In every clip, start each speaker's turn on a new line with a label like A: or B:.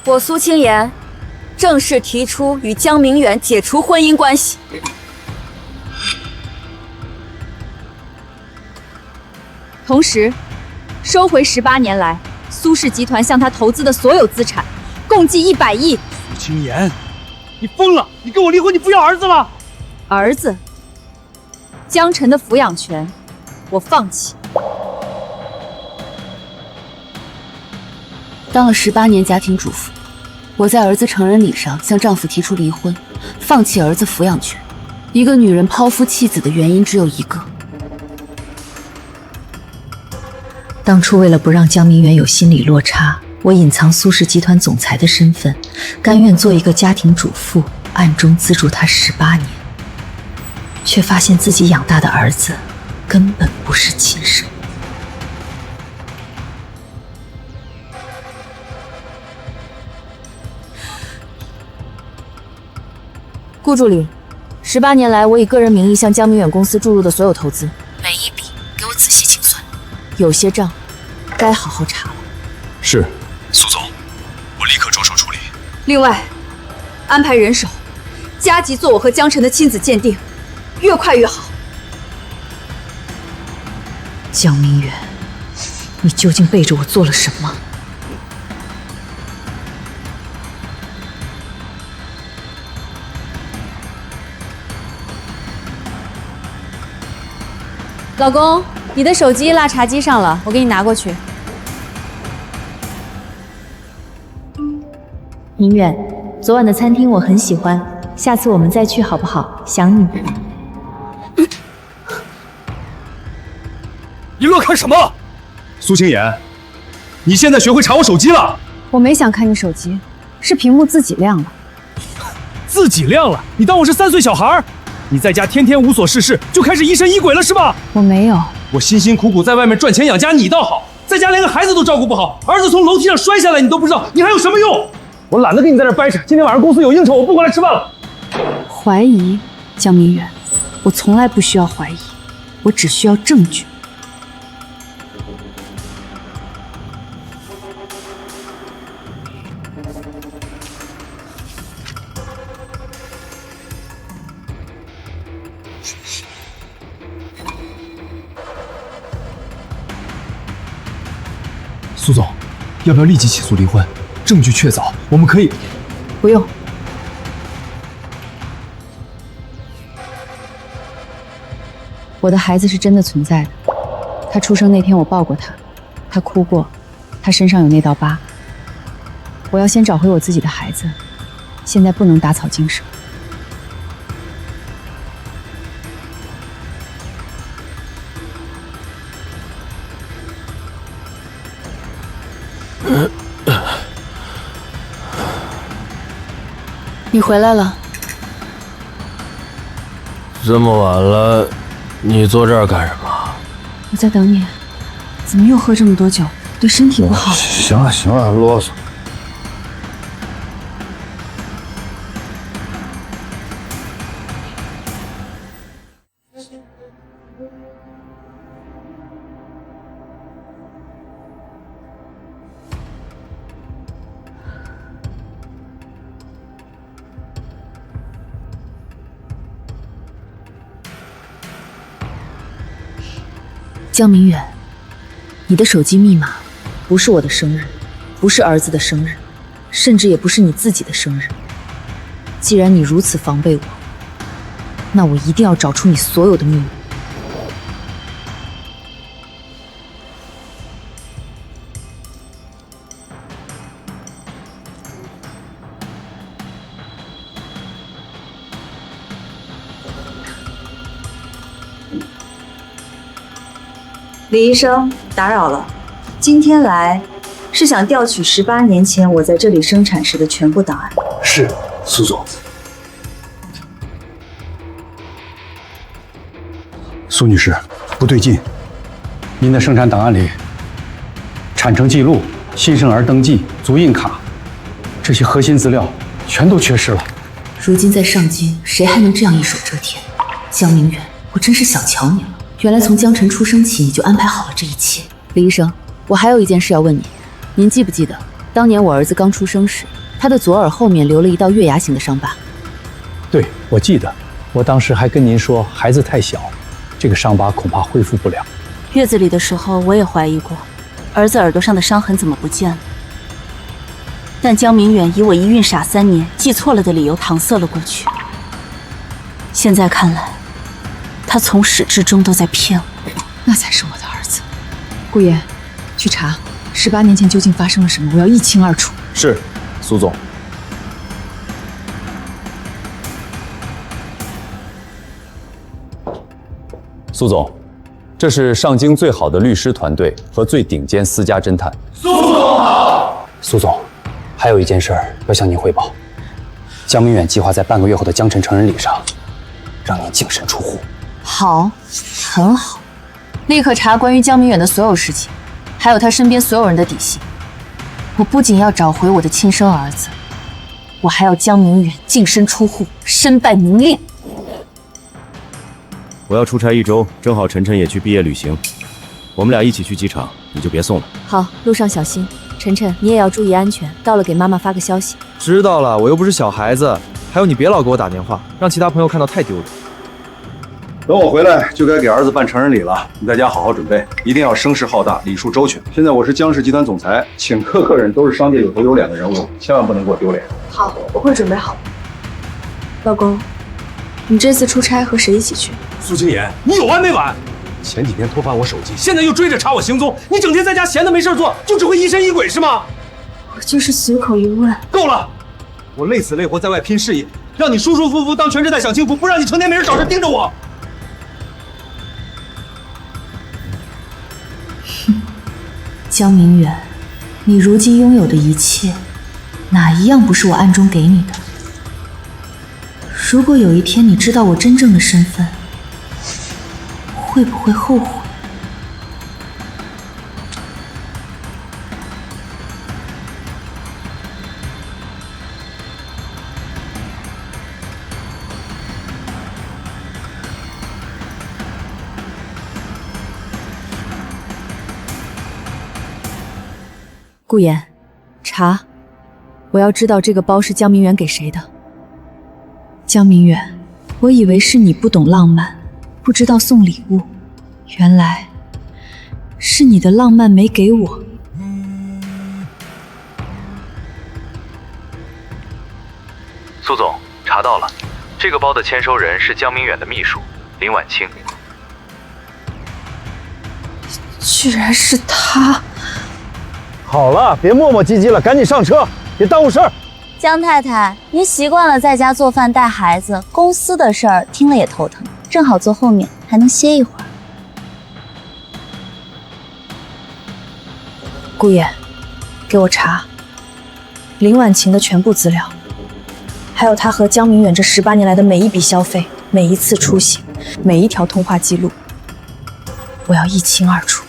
A: 我苏清言正式提出与江明远解除婚姻关系。
B: 同时，收回18年来苏氏集团向他投资的所有资产，共计100亿。
C: 苏清言，你疯了！你跟我离婚，你不要儿子了？
B: 儿子，江晨的抚养权，我放弃。
D: 当了18年家庭主妇，我在儿子成人礼上向丈夫提出离婚，放弃儿子抚养权。一个女人抛夫弃子的原因只有一个。
E: 当初为了不让江明远有心理落差，我隐藏苏氏集团总裁的身份，甘愿做一个家庭主妇，暗中资助他18年，却发现自己养大的儿子根本不是亲生。
A: 顾助理，18年来我以个人名义向江明远公司注入的所有投资，
D: 每一笔给我仔细清算。
A: 有些账该好好查了。
C: 是，苏总，我立刻着手处理。
B: 另外，安排人手，加急做我和江晨的亲子鉴定，越快越好。
E: 江明远，你究竟背着我做了什么？
A: 老公，你的手机落茶几上了，我给你拿过去。
E: 明远，昨晚的餐厅我很喜欢，下次我们再去好不好？想你。
C: 你乱看什么？苏清言，你现在学会查我手机了？
B: 我没想看你手机，是屏幕自己亮了。
C: 自己亮了？你当我是3岁小孩？你在家天天无所事事，就开始疑神疑鬼了是吧？
B: 我没有，
C: 我辛辛苦苦在外面赚钱养家，你倒好，在家连个孩子都照顾不好，儿子从楼梯上摔下来你都不知道，你还有什么用？我懒得跟你在这掰扯，今天晚上公司有应酬，我不过来吃饭了。
E: 怀疑江明远，我从来不需要怀疑，我只需要证据。
C: 苏总，要不要立即起诉离婚？证据确凿，我们可以……
E: 不用。我的孩子是真的存在的，他出生那天我抱过他，他哭过，他身上有那道疤。我要先找回我自己的孩子，现在不能打草惊蛇。
D: 你回来了。
F: 这么晚了，你坐这儿干什么？
E: 我在等你。怎么又喝这么多酒？对身体不好。
F: 行了行了，啰嗦。
E: 江明远，你的手机密码不是我的生日，不是儿子的生日，甚至也不是你自己的生日。既然你如此防备我，那我一定要找出你所有的秘密。
G: 李医生，打扰了。今天来是想调取18年前我在这里生产时的全部档案。
F: 是，苏总。
H: 苏女士，不对劲，您的生产档案里，产程记录、新生儿登记、足印卡这些核心资料全都缺失了。
D: 如今在上京，谁还能这样一手遮天？江明远，我真是小瞧你了。原来从江晨出生起，你就安排好了这一切。
E: 李医生，我还有一件事要问你，您记不记得
A: 当年我儿子刚出生时，他的左耳后面留了一道月牙形的伤疤。
H: 对，我记得，我当时还跟您说，孩子太小，这个伤疤恐怕恢复不了。
D: 月子里的时候，我也怀疑过，儿子耳朵上的伤痕怎么不见了？但江明远以我一孕傻3年，记错了的理由搪塞了过去。现在看来，他从始至终都在骗我。
E: 那才是我的儿子。顾言，去查18年前究竟发生了什么，我要一清二楚。
C: 是，苏总。
I: 苏总，这是上京最好的律师团队和最顶尖私家侦探。
H: 苏总，还有一件事要向您汇报。江明远计划在半个月后的江辰成人礼上，让您净身出户。
A: 好，很好，立刻查关于江明远的所有事情，还有他身边所有人的底细。我不仅要找回我的亲生儿子，我还要江明远净身出户，身败名裂。
F: 我要出差1周，正好晨晨也去毕业旅行，我们俩一起去机场，你就别送了。
A: 好，路上小心。晨晨，你也要注意安全，到了给妈妈发个消息。
J: 知道了，我又不是小孩子。还有你别老给我打电话，让其他朋友看到太丢脸。
K: 等我回来就该给儿子办成人礼了，你在家好好准备，一定要声势浩大，礼数周全。现在我是江氏集团总裁，请客客人都是商界有头有脸的人物，千万不能给我丢脸。
B: 好，我会准备好。老公，你这次出差和谁一起去？
C: 苏青言，你有完没完？前几天偷翻我手机，现在又追着查我行踪，你整天在家闲的没事做，就只会疑神疑鬼是吗？
B: 我就是随口一问。
C: 够了！我累死累活在外拼事业，让你舒舒服服当全职太享清福，不让你成天没人找事盯着我。
E: 江明远，你如今拥有的一切，哪一样不是我暗中给你的？如果有一天你知道我真正的身份，会不会后悔？
A: 顾言，查，我要知道这个包是江明远给谁的。
E: 江明远，我以为是你不懂浪漫，不知道送礼物，原来是你的浪漫没给我。
L: 苏总，查到了，这个包的签收人是江明远的秘书林婉清。
E: 居然是他！
J: 好了，别磨磨唧唧了，赶紧上车，别耽误事儿。
M: 江太太，您习惯了在家做饭带孩子，公司的事儿听了也头疼，正好坐后面，还能歇一会儿。
B: 顾言，给我查林婉晴的全部资料，还有她和江明远这18年来的每一笔消费、每一次出行、每一条通话记录，我要一清二楚。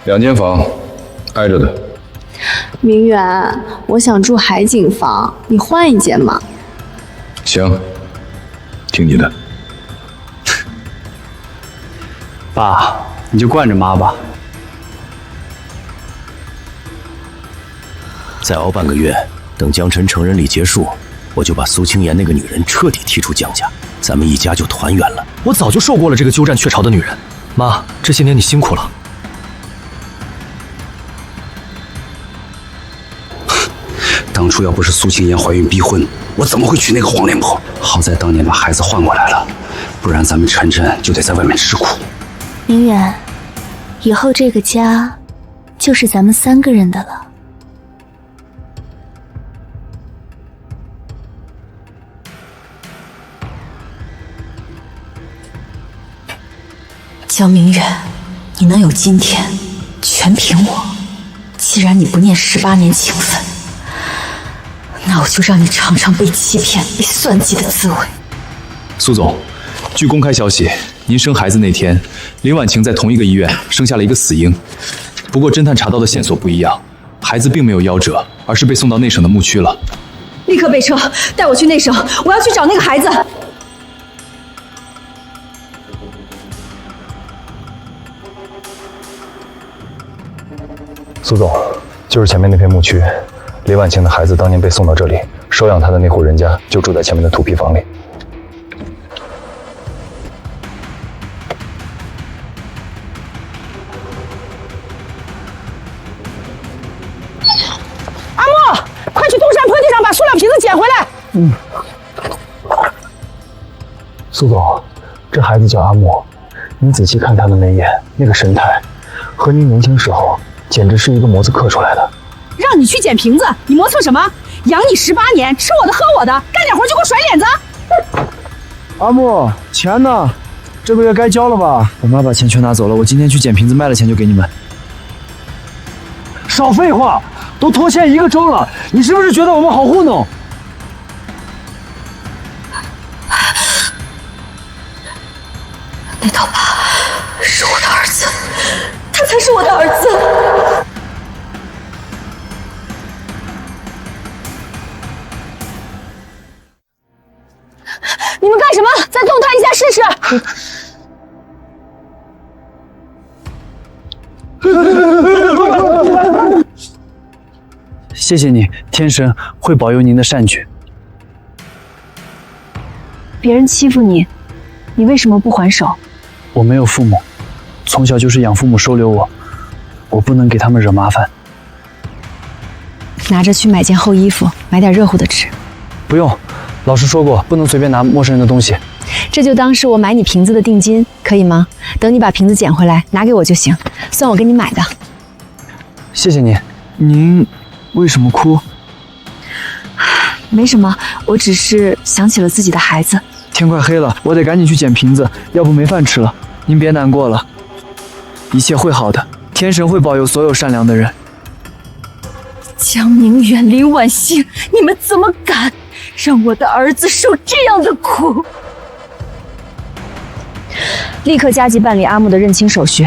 K: 2间房，挨着的。
N: 明远，我想住海景房，你换一间嘛。
K: 行，听你的。
H: 爸，你就惯着妈吧。
F: 再熬半个月，等江辰成人礼结束，我就把苏青言那个女人彻底踢出江家，咱们一家就团圆了。
J: 我早就受够了这个鸠占鹊巢的女人。妈，这些年你辛苦了。
H: 当初要不是苏青言怀孕逼婚，我怎么会娶那个黄脸婆？好在当年把孩子换过来了，不然咱们晨晨就得在外面吃苦。
M: 明远，以后这个家就是咱们3个人的了。
E: 江明远，你能有今天，全凭我。既然你不念18年情分，那我就让你尝尝被欺骗、被算计的滋味。
O: 苏总，据公开消息，您生孩子那天，林婉晴在同一个医院生下了一个死婴，不过侦探查到的线索不一样，孩子并没有夭折，而是被送到内省的牧区了。
B: 立刻备车，带我去内省，我要去找那个孩子。
O: 苏总，就是前面那片牧区，李婉晴的孩子当年被送到这里，收养他的那户人家就住在前面的土坯房里。
P: 阿莫，快去东山坡地上把塑料瓶子捡回来！
O: 嗯。苏总，这孩子叫阿莫，你仔细看他的眉眼，那个神态，和您年轻时候简直是一个模子刻出来的。
P: 让你去捡瓶子，你磨蹭什么？养你18年，吃我的喝我的，干点活就给我甩脸子！
J: 阿莫，钱呢？这个月该交了吧？我妈把钱全拿走了，我今天去捡瓶子卖了钱就给你们。
C: 少废话，都拖欠1个周了，你是不是觉得我们好糊弄？
B: 那刀疤是我的儿子，他才是我的儿子。
P: 你们干什么？再动他一下试
J: 试。谢谢你，天神会保佑您的善举。
B: 别人欺负你，你为什么不还手？
J: 我没有父母，从小就是养父母收留我，我不能给他们惹麻烦。
B: 拿着去买件厚衣服，买点热乎的吃。
J: 不用，老师说过，不能随便拿陌生人的东西。
B: 这就当是我买你瓶子的定金，可以吗？等你把瓶子捡回来，拿给我就行，算我给你买的。
J: 谢谢你。您为什么哭？
B: 没什么，我只是想起了自己的孩子。
J: 天快黑了，我得赶紧去捡瓶子，要不没饭吃了。您别难过了，一切会好的，天神会保佑所有善良的人。
A: 江明远、林婉欣，你们怎么敢让我的儿子受这样的苦？
B: 立刻加急办理阿木的认亲手续，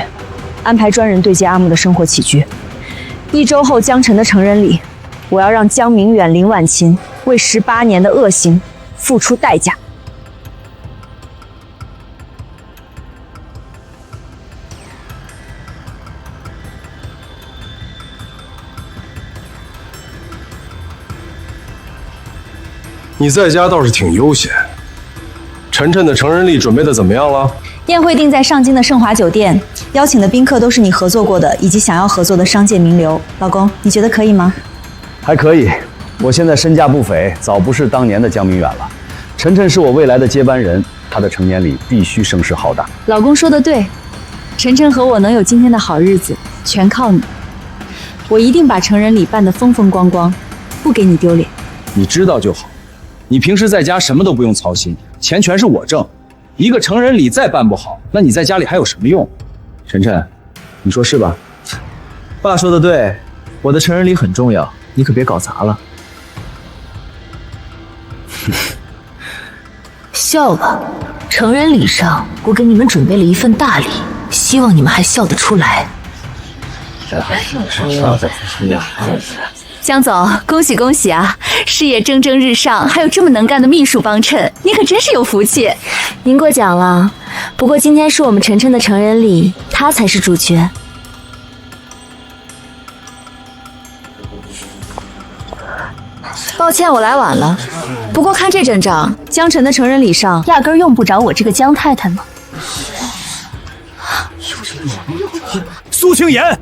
B: 安排专人对接阿木的生活起居。1周后江晨的成人礼，我要让江明远、林婉琴为18年的恶行付出代价。
K: 你在家倒是挺悠闲。晨晨的成人礼准备的怎么样了？
G: 宴会定在上京的盛华酒店，邀请的宾客都是你合作过的以及想要合作的商界名流。老公，你觉得可以吗？
F: 还可以，我现在身价不菲，早不是当年的江明远了。晨晨是我未来的接班人，他的成年礼必须声势浩大。
B: 老公说的对，晨晨和我能有今天的好日子，全靠你。我一定把成人礼办得风风光光，不给你丢脸。
C: 你知道就好。你平时在家什么都不用操心，钱全是我挣。一个成人礼再办不好，那你在家里还有什么用？晨晨，你说是吧？
J: 爸说的对，我的成人礼很重要，你可别搞砸了。
E: 笑吧，成人礼上我给你们准备了一份大礼，希望你们还笑得出来。
A: 江总，恭喜恭喜啊！事业蒸蒸日上，还有这么能干的秘书帮衬，你可真是有福气。
M: 您过奖了，不过今天是我们晨晨的成人礼，他才是主角。
A: 抱歉，我来晚了。不过看这阵仗，江晨的成人礼上压根用不着我这个江太太呢。
C: 苏清言，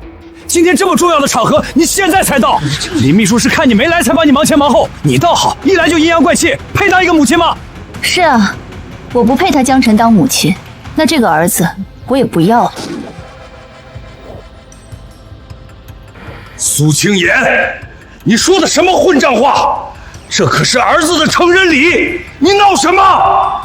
C: 今天这么重要的场合，你现在才到？李秘书是看你没来才把你忙前忙后，你倒好，一来就阴阳怪气，配当一个母亲吗？
A: 是啊，我不配他江晨当母亲，那这个儿子我也不要了。
K: 苏清言，你说的什么混账话？这可是儿子的成人礼，你闹什么？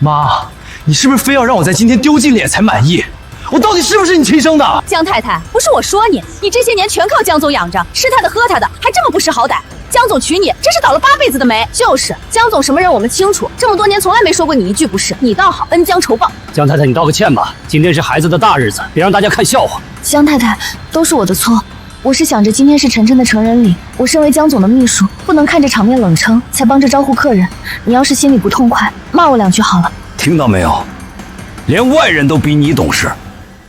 C: 妈，你是不是非要让我在今天丢尽脸才满意？我到底是不是你亲生的？
A: 江太太，不是我说你，你这些年全靠江总养着，吃他的喝他的，还这么不识好歹。江总娶你，真是倒了8辈子的霉。就是江总什么人我们清楚，这么多年从来没说过你一句不是，你倒好，恩将仇报。
Q: 江太太，你道个歉吧，今天是孩子的大日子，别让大家看笑话。
B: 江太太，都是我的错。我是想着今天是晨晨的成人礼，我身为江总的秘书，不能看着场面冷称，才帮着招呼客人。你要是心里不痛快，骂我2句好了。
C: 听到没有？连外人都比你懂事，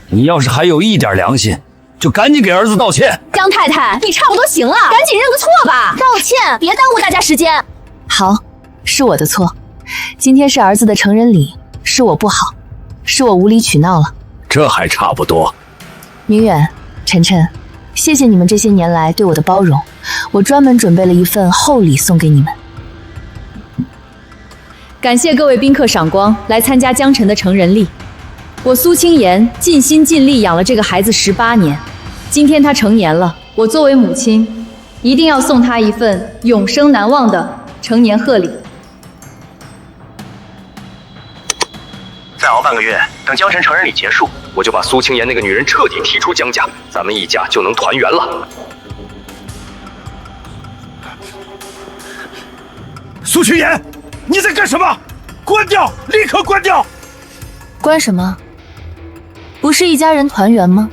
C: 你要是还有一点良心，就赶紧给儿子道歉。
P: 江太太，你差不多行了，赶紧认个错吧。道歉，别耽误大家时间。
A: 好，是我的错。今天是儿子的成人礼，是我不好，是我无理取闹了。
C: 这还差不多。
A: 明远、晨晨，谢谢你们这些年来对我的包容，我专门准备了一份厚礼送给你们。
Q: 感谢各位宾客赏光，来参加江晨的成人礼。我苏清言尽心尽力养了这个孩子18年，今天他成年了，我作为母亲，一定要送他一份永生难忘的成年贺礼。
L: 再熬半个月，等江晨成人礼结束，我就把苏清言那个女人彻底踢出江家，咱们一家就能团圆了。
C: 苏清言，你在干什么？关掉！立刻关掉！
A: 关什么？不是一家人团圆吗？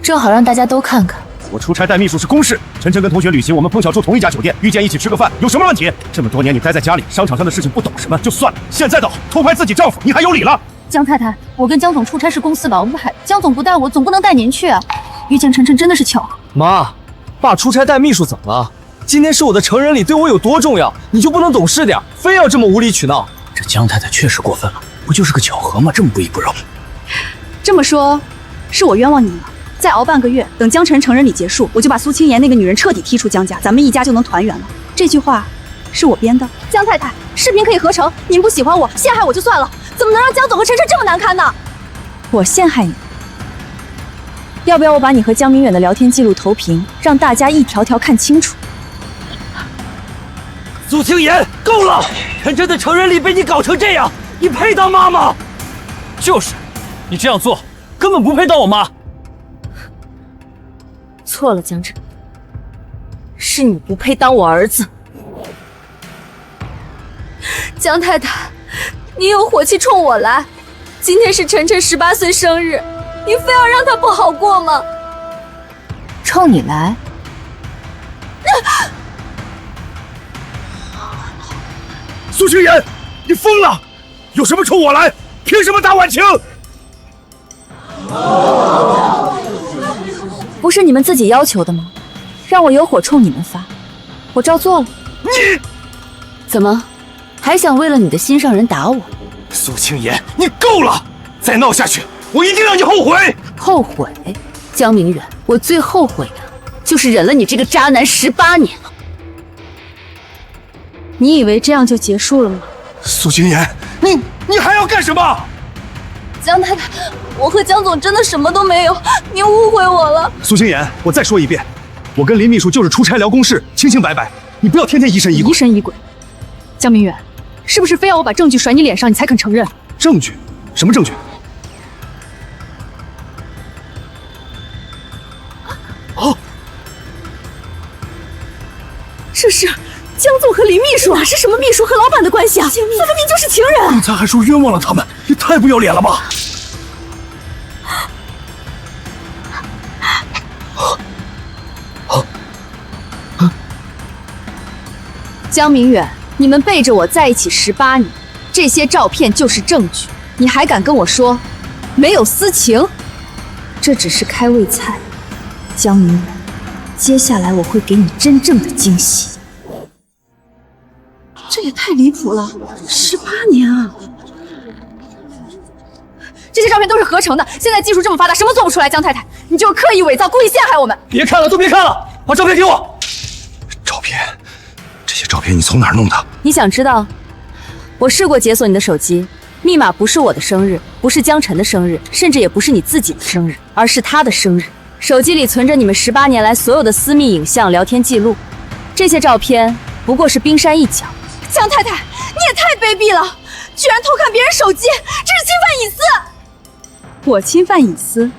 A: 正好让大家都看看。
C: 我出差带秘书是公事，晨晨跟同学旅行，我们碰巧住同一家酒店，遇见一起吃个饭，有什么问题？这么多年你待在家里，商场上的事情不懂什么就算了，现在倒好，偷拍自己丈夫，你还有理了？
A: 江太太，我跟江总出差是公司的外，江总不带我，总不能带您去啊。遇见晨晨真的是巧合。
J: 妈，爸出差带秘书怎么了？今天是我的成人礼，对我有多重要，你就不能懂事点，非要这么无理取闹？
C: 这江太太确实过分了，不就是个巧合吗？这么不依不饶。
P: 这么说，是我冤枉你了。再熬半个月，等江晨成人礼结束，我就把苏清言那个女人彻底踢出江家，咱们一家就能团圆了。这句话是我编的。江太太，视频可以合成，您不喜欢我，陷害我就算了，怎么能让江总和晨晨这么难堪呢？我陷害你？要不要我把你和江明远的聊天记录投屏，让大家一条条看清楚？
C: 苏清言，够了！晨晨的成人礼被你搞成这样，你配当妈吗？就是，你这样做根本不配当我妈。
A: 错了，江晨，是你不配当我儿子。
B: 江太太，你有火气冲我来？今天是晨晨18岁生日，你非要让他不好过吗？
A: 冲你来？
C: 苏清言，你疯了！有什么冲我来？凭什么打婉晴？
A: 不是你们自己要求的吗？让我有火冲你们发，我照做了。
C: 你
A: 怎么还想为了你的心上人打我？
C: 苏清言，你够了！再闹下去，我一定让你后悔！
A: 后悔？江明远，我最后悔的就是忍了你这个渣男18年了。
P: 你以为这样就结束了吗？
C: 苏清言，你还要干什么？
B: 江太太，我和江总真的什么都没有，您误会我了。
C: 苏清言，我再说一遍，我跟林秘书就是出差聊公事，清清白白，你不要天天疑神疑鬼。
P: 疑神疑鬼。江明远，是不是非要我把证据甩你脸上，你才肯承认？
C: 证据？什么证据？哦，
P: 这是江总和林秘书，哪是什么秘书和老板的关系啊？这分明就是情人。
C: 刚才还说冤枉了他们，也太不要脸了吧！
P: 江明远，你们背着我在一起18年，这些照片就是证据，你还敢跟我说没有私情？
B: 这只是开胃菜，江明远，接下来我会给你真正的惊喜。
P: 这也太离谱了，18年啊！这些照片都是合成的，现在技术这么发达，什么做不出来？江太太，你就是刻意伪造，故意陷害我们！
C: 别看了，都别看了，把照片给我。照片，这些照片你从哪儿弄的？
A: 你想知道？我试过解锁你的手机，密码不是我的生日，不是江晨的生日，甚至也不是你自己的生日，而是他的生日。手机里存着你们18年来所有的私密影像、聊天记录，这些照片不过是冰山一角。
P: 江太太，你也太卑鄙了，居然偷看别人手机，这是侵犯隐私！我侵犯隐私？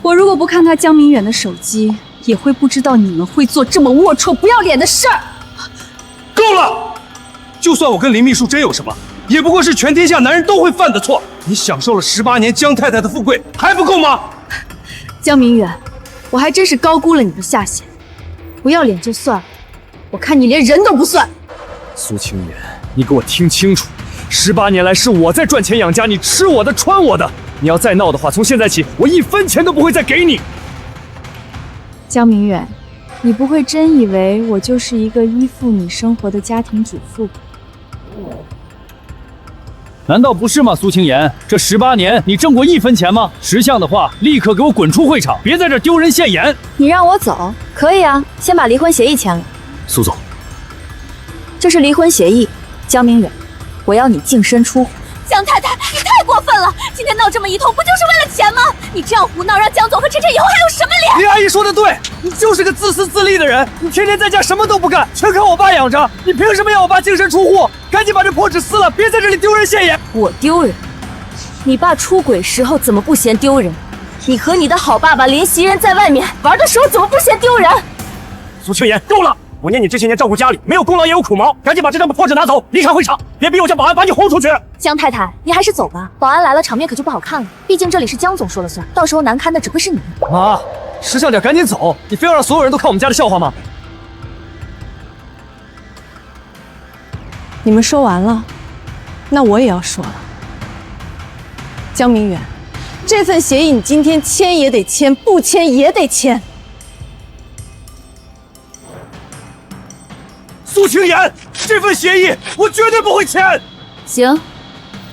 P: 我如果不看他江明远的手机，也会不知道你们会做这么龌龊不要脸的事儿。
C: 够了！就算我跟林秘书真有什么，也不过是全天下男人都会犯的错。你享受了18年江太太的富贵，还不够吗？
P: 江明远，我还真是高估了你的下限。不要脸就算了，我看你连人都不算。
C: 苏清言，你给我听清楚，18年来是我在赚钱养家，你吃我的穿我的。你要再闹的话，从现在起，我1分钱都不会再给你。
N: 江明远，你不会真以为我就是一个依附你生活的家庭主妇吧？
C: 难道不是吗，苏清言？这18年你挣过1分钱吗？识相的话，立刻给我滚出会场，别在这丢人现眼。
B: 你让我走可以啊，先把离婚协议签了。
C: 苏总，
B: 这是离婚协议，江明远，我要你净身出户。
M: 江太太，你太过分了！今天闹这么一通，不就是为了钱吗？你这样胡闹，让江总和晨晨以后还有什么脸？
C: 李阿姨说的对，你就是个自私自利的人，你天天在家什么都不干，全靠我爸养着，你凭什么要我爸净身出户？赶紧把这破纸撕了，别在这里丢人现眼！
B: 我丢人？你爸出轨时候怎么不嫌丢人？你和你的好爸爸连袭人在外面玩的时候怎么不嫌丢人？
C: 苏清言，够了！我念你这些年照顾家里，没有功劳也有苦毛，赶紧把这张破纸拿走，离开会场，别逼我叫保安把你轰出去。
B: 江太太，你还是走吧，保安来了场面可就不好看了。毕竟这里是江总说了算，到时候难堪的只会是你。
C: 妈，识相点，赶紧走！你非要让所有人都看我们家的笑话吗？
N: 你们说完了，那我也要说了。江明远，这份协议你今天签也得签，不签也得签。
C: 苏清言，这份协议我绝对不会签。
D: 行，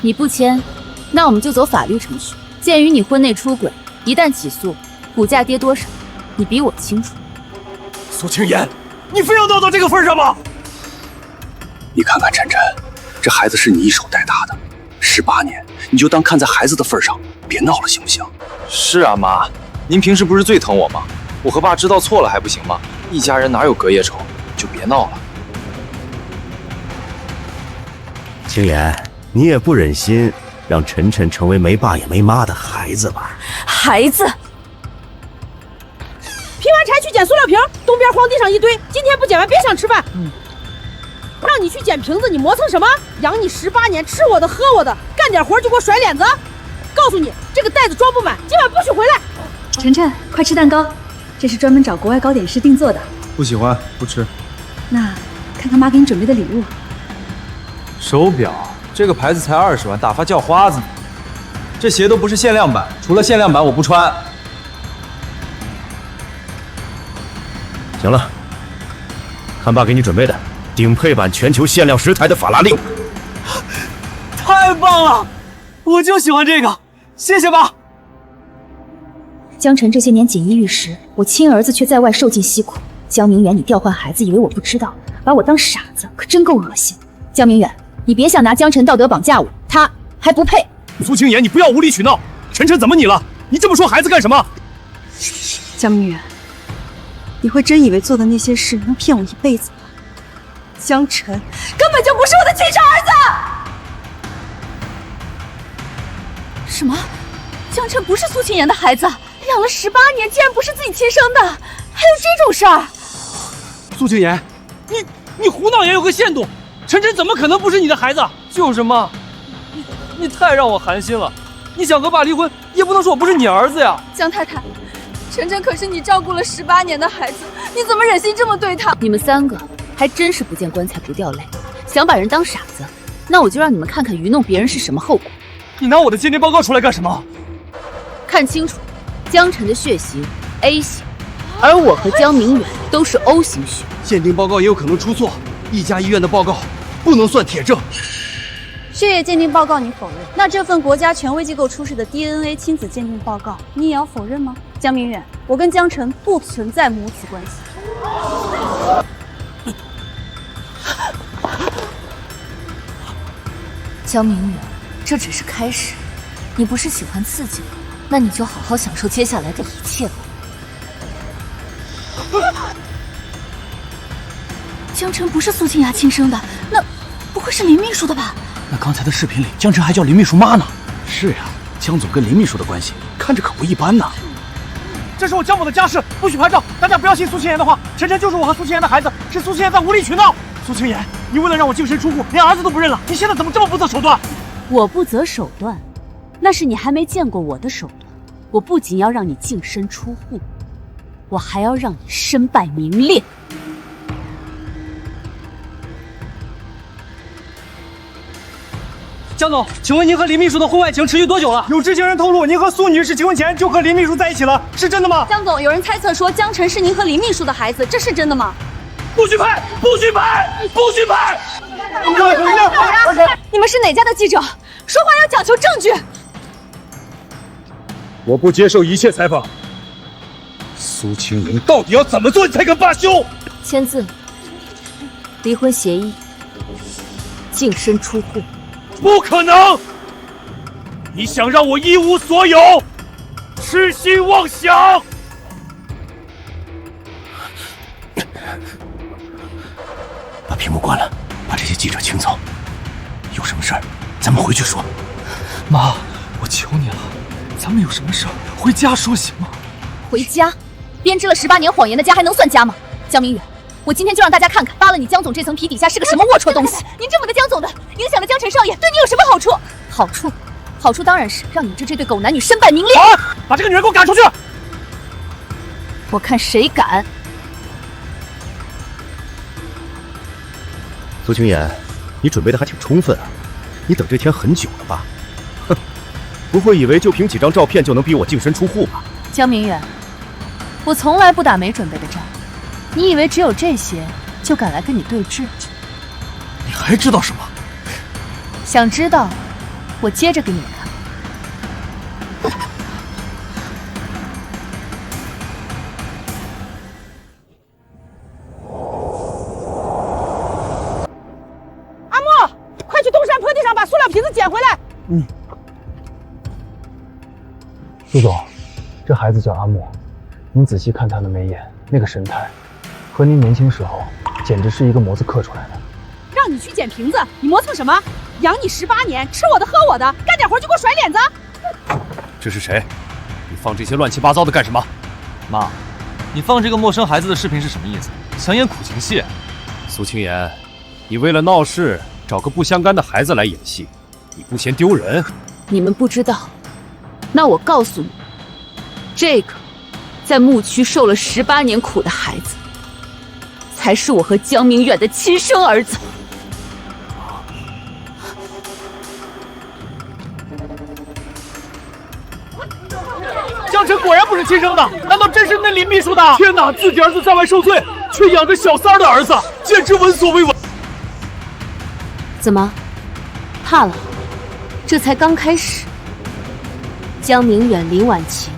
D: 你不签，那我们就走法律程序。鉴于你婚内出轨，一旦起诉，股价跌多少，你比我清楚。
C: 苏清言，你非要闹到这个份上吗？
F: 你看看晨晨，这孩子是你一手带大的，18年，你就当看在孩子的份上，别闹了，行不行？
R: 是啊，妈，您平时不是最疼我吗？我和爸知道错了还不行吗？一家人哪有隔夜仇？就别闹了。
S: 清言，你也不忍心让晨晨成为没爸也没妈的孩子吧？
B: 孩子！
T: 劈完柴去捡塑料瓶，东边荒地上一堆，今天不捡完别想吃饭。让你去捡瓶子，你磨蹭什么？养你18年，吃我的喝我的，干点活就给我甩脸子。告诉你，这个袋子装不满，今晚不许回来。
P: 晨晨，快吃蛋糕，这是专门找国外糕点师定做的。
K: 不喜欢，不吃。
P: 那看看妈给你准备的礼物。
R: 手表，这个牌子才20万，打发叫花子呢。这鞋都不是限量版，除了限量版我不穿。
S: 行了，看爸给你准备的顶配版全球限量10台的法拉利。
C: 太棒了，我就喜欢这个，谢谢爸。
B: 江晨这些年锦衣玉食，我亲儿子却在外受尽辛苦。江明远，你调换孩子，以为我不知道，把我当傻子，可真够恶心。江明远，你别想拿江晨道德绑架我，他还不配。
C: 苏清言，你不要无理取闹。晨晨怎么你了？你这么说孩子干什么？
P: 江明远，你会真以为做的那些事能骗我一辈子吗？江晨根本就不是我的亲生儿子。
M: 什么？江晨不是苏清言的孩子，养了18年，竟然不是自己亲生的，还有这种事儿？
C: 苏清言，你胡闹也有个限度。晨晨怎么可能不是你的孩子？就是妈，你太让我寒心了。你想和爸离婚，也不能说我不是你儿子呀。
M: 江太太，晨晨可是你照顾了18年的孩子，你怎么忍心这么对他？
D: 你们3个还真是不见棺材不掉泪，想把人当傻子，那我就让你们看看愚弄别人是什么后果。
C: 你拿我的鉴定报告出来干什么？
D: 看清楚，江晨的血型 A 型，而我和江明远都是 O 型血。
C: 鉴定报告也有可能出错，一家医院的报告不能算铁证。
P: 血液鉴定报告你否认，那这份国家权威机构出示的 DNA 亲子鉴定报告你也要否认吗？江明远，我跟江晨不存在母子关系。
A: 江明远，这只是开始，你不是喜欢刺激吗？那你就好好享受接下来的一切吧。江晨不是苏清雅亲生的，那不会是林秘书的吧？
C: 那刚才的视频里，江晨还叫林秘书妈呢。是呀，江总跟林秘书的关系看着可不一般呢。这是我江某的家事，不许拍照，大家不要信苏清言的话。晨晨就是我和苏清言的孩子，是苏清言在无理取闹。苏清言，你为了让我净身出户，连儿子都不认了，你现在怎么这么不择手段？
D: 我不择手段，
M: 那是你还没见过我的手段。我不仅要让你净身出户，我还要让你身败名裂。
C: 江总，请问您和林秘书的婚外情持续多久了？有知情人透露，您和苏女士结婚前就和林秘书在一起了，是真的吗？
P: 江总，有人猜测说江晨是您和林秘书的孩子，这是真的吗？
C: 不许拍！不许拍！不许拍！
P: 你们是哪家的记者？说话要讲求证据。
S: 我不接受一切采访。苏清言到底要怎么做你才肯罢休？
M: 签字，离婚协议，净身出户。
S: 不可能！你想让我一无所有，痴心妄想！
C: 把屏幕关了，把这些记者请走。有什么事儿，咱们回去说。妈，我求你了，咱们有什么事儿回家说行吗？
P: 回家？编织了18年谎言的家还能算家吗？江明远，我今天就让大家看看扒了你江总这层皮底下是个什么龌龊东西！您这么个江总的，影响了江晨少爷，对你有什么好处？好处当然是让你们这对狗男女身败名裂！
C: 把这个女人给我赶出去！
M: 我看谁敢！
S: 苏清言，你准备的还挺充分啊！你等这天很久了吧？哼，不会以为就凭几张照片就能逼我净身出户吧？
A: 江明远，我从来不打没准备的仗。你以为只有这些就敢来跟你对峙？
C: 你还知道什么？
A: 想知道，我接着给你们看。
T: 阿莫，快去东山坡地上把塑料瓶子捡回来。
O: 苏总，这孩子叫阿莫，您仔细看他的眉眼，那个神态，和您年轻时候简直是一个模子刻出来的。
T: 让你去捡瓶子，你磨蹭什么？养你18年，吃我的喝我的，干点活就给我甩脸子！
S: 这是谁？你放这些乱七八糟的干什么？
R: 妈，你放这个陌生孩子的视频是什么意思？想演苦情戏？
S: 苏清言，你为了闹事找个不相干的孩子来演戏，你不嫌丢人？
M: 你们不知道，那我告诉你，这个在牧区受了18年苦的孩子，才是我和江明远的亲生儿子。
C: 江晨果然不是亲生的，难道真是那林秘书的？天哪，自己儿子在外受罪，却养着小三儿的儿子，简直闻所未闻！
M: 怎么，怕了？这才刚开始。江明远、林婉晴，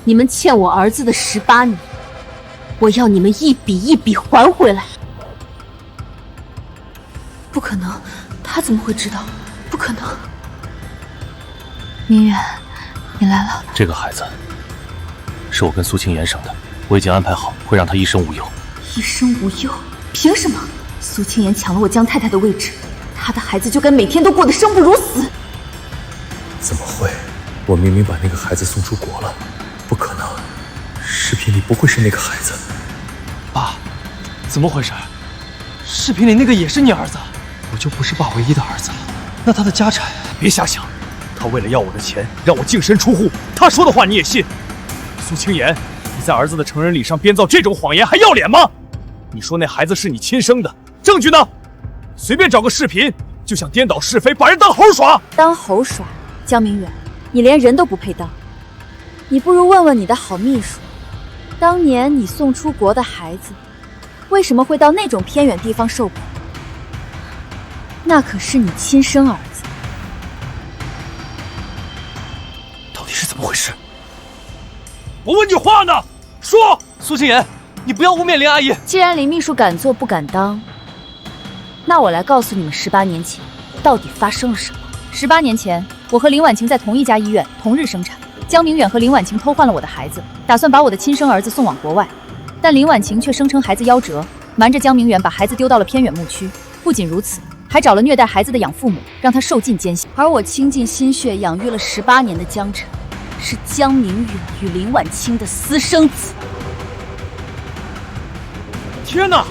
M: 你们欠我儿子的18年，我要你们一笔一笔还回来。
B: 不可能，他怎么会知道？不可能！
A: 明远，你来了。
S: 这个孩子是我跟苏清言生的，我已经安排好，会让他一生无忧。
B: 一生无忧？凭什么？苏清言抢了我江太太的位置，他的孩子就该每天都过得生不如死。
O: 怎么会？我明明把那个孩子送出国了，不可能，视频里不会是那个孩子。
C: 爸，怎么回事？视频里那个也是你儿子？我就不是爸唯一的儿子了，那他的家产……
S: 别瞎想，他为了要我的钱，让我净身出户，他说的话你也信？苏清言，你在儿子的成人礼上编造这种谎言，还要脸吗？你说那孩子是你亲生的，证据呢？随便找个视频就想颠倒是非，把人当猴耍。
M: 当猴耍？江明远，你连人都不配当。你不如问问你的好秘书，当年你送出国的孩子，为什么会到那种偏远地方受苦？那可是你亲生儿子。
S: 到底是怎么回事？我问你话呢，说！
R: 苏清言，你不要污蔑林阿姨。
M: 既然林秘书敢做不敢当，那我来告诉你们18年前到底发生了什么。18年前，我和林婉晴在同一家医院同日生产。江明远和林婉晴偷换了我的孩子，打算把我的亲生儿子送往国外，但林婉晴却声称孩子夭折，瞒着江明远把孩子丢到了偏远牧区。不仅如此，还找了虐待孩子的养父母，让他受尽艰辛。而我倾尽心血养育了18年的江晨，是江明远与林婉清的私生子。
C: 天哪，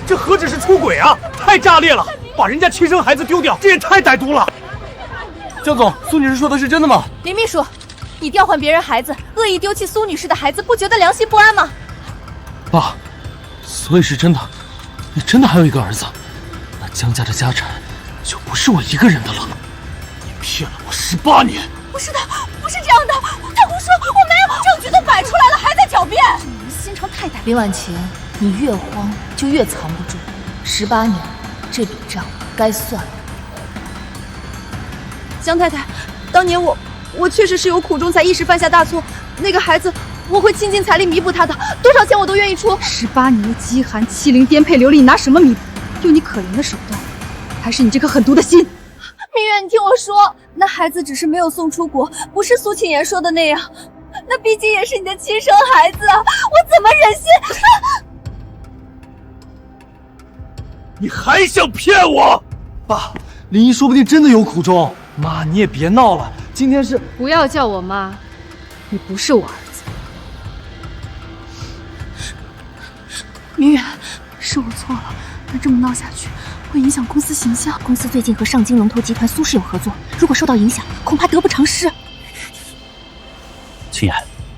C: 这何止是出轨啊，太炸裂了！把人家亲生孩子丢掉，这也太歹毒了！
S: 江总，苏女士说的是真的吗？
M: 林秘书，你调换别人孩子，恶意丢弃苏女士的孩子，不觉得良心不安吗？
S: 爸，所以是真的，你真的还有一个儿子，那江家的家产就不是我一个人的了。你骗了我18年。
M: 不是的，不是这样的，他胡说，我没有，证据都摆出来了，还在狡辩。你心肠太大。
A: 林婉晴，你越慌就越藏不住。18年，这笔账该算。
B: 江太太，当年我确实是有苦衷才一时犯下大错，那个孩子我会倾尽财力弥补他的，多少钱我都愿意出。
P: 18年的饥寒欺凌颠沛流离，你拿什么弥补？用你可怜的手段，还是你这颗狠毒的心？
B: 明远，你听我说，那孩子只是没有送出国，不是苏庆言说的那样，那毕竟也是你的亲生孩子啊，我怎么忍心？
S: 你还想骗我？爸，林一说不定真的有苦衷。妈，你也别闹了，今天是……
Q: 不要叫我妈，你不是我儿子。
B: 明远，是我错了，那这么闹下去会影响公司形象。
A: 公司最近和上京龙头集团苏氏有合作，如果受到影响，恐怕得不偿失。
C: 青言，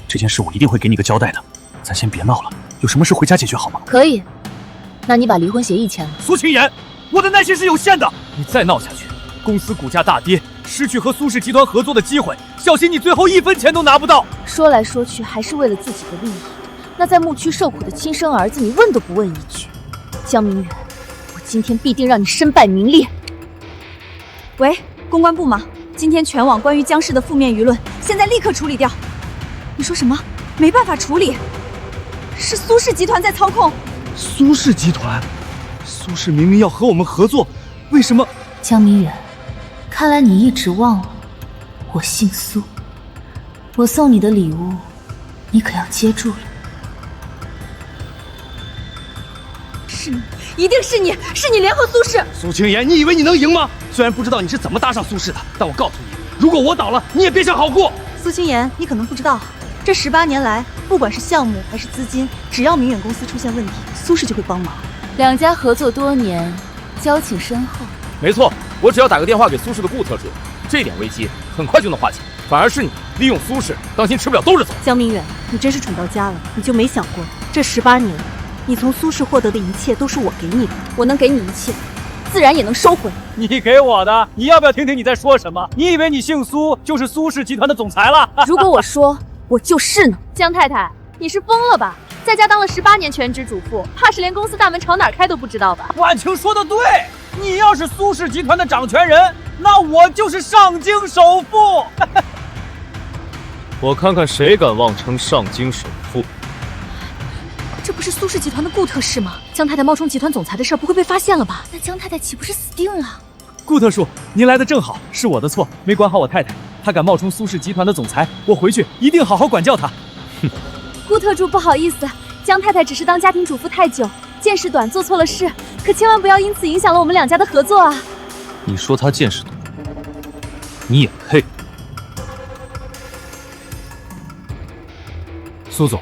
C: 这件事我一定会给你个交代的，咱先别闹了，有什么事回家解决好吗？
A: 可以，那你把离婚协议签了。
S: 苏青言，我的耐心是有限的，你再闹下去，公司股价大跌，失去和苏氏集团合作的机会，小心你最后1分钱都拿不到。
A: 说来说去还是为了自己的利益，那在牧区受苦的亲生儿子，你问都不问一句。江明远，我今天必定让你身败名裂。
B: 喂，公关部吗？今天全网关于江氏的负面舆论，现在立刻处理掉。你说什么？没办法处理？是苏氏集团在操控。
S: 苏氏集团？苏氏明明要和我们合作，为什么？
A: 江明远，看来你一直忘了，我姓苏。我送你的礼物，你可要接住了。
B: 是你，一定是你，是你联合苏氏。
S: 苏青言，你以为你能赢吗？虽然不知道你是怎么搭上苏氏的，但我告诉你，如果我倒了，你也别想好过。
B: 苏青言，你可能不知道，这18年来，不管是项目还是资金，只要明远公司出现问题，苏氏就会帮忙。
A: 两家合作多年，交情深厚。
L: 没错，我只要打个电话给苏氏的顾特助，这点危机很快就能化解。反而是你利用苏氏，当心吃不了兜着走。
B: 江明远，你真是蠢到家了，你就没想过这18年，你从苏氏获得的一切都是我给你的，我能给你一切，自然也能收回。
S: 你给我的，你要不要听听你在说什么？你以为你姓苏就是苏氏集团的总裁了？
B: 如果我说我就是呢？
M: 江太太，你是疯了吧？在家当了18年全职主妇，怕是连公司大门朝哪儿开都不知道吧？
S: 婉晴说的对，你要是苏氏集团的掌权人，那我就是上京首富。
L: 我看看谁敢妄称上京首富。
B: 这不是苏氏集团的顾特氏吗？江太太冒充集团总裁的事不会被发现了吧？
A: 那江太太岂不是死定了？
S: 顾特叔，您来的正好，是我的错，没管好我太太。她敢冒充苏氏集团的总裁，我回去一定好好管教她。
M: 哼，顾特助，不好意思，江太太只是当家庭主妇太久，见识短，做错了事，可千万不要因此影响了我们两家的合作啊！
L: 你说她见识短，你也配？
S: 苏总。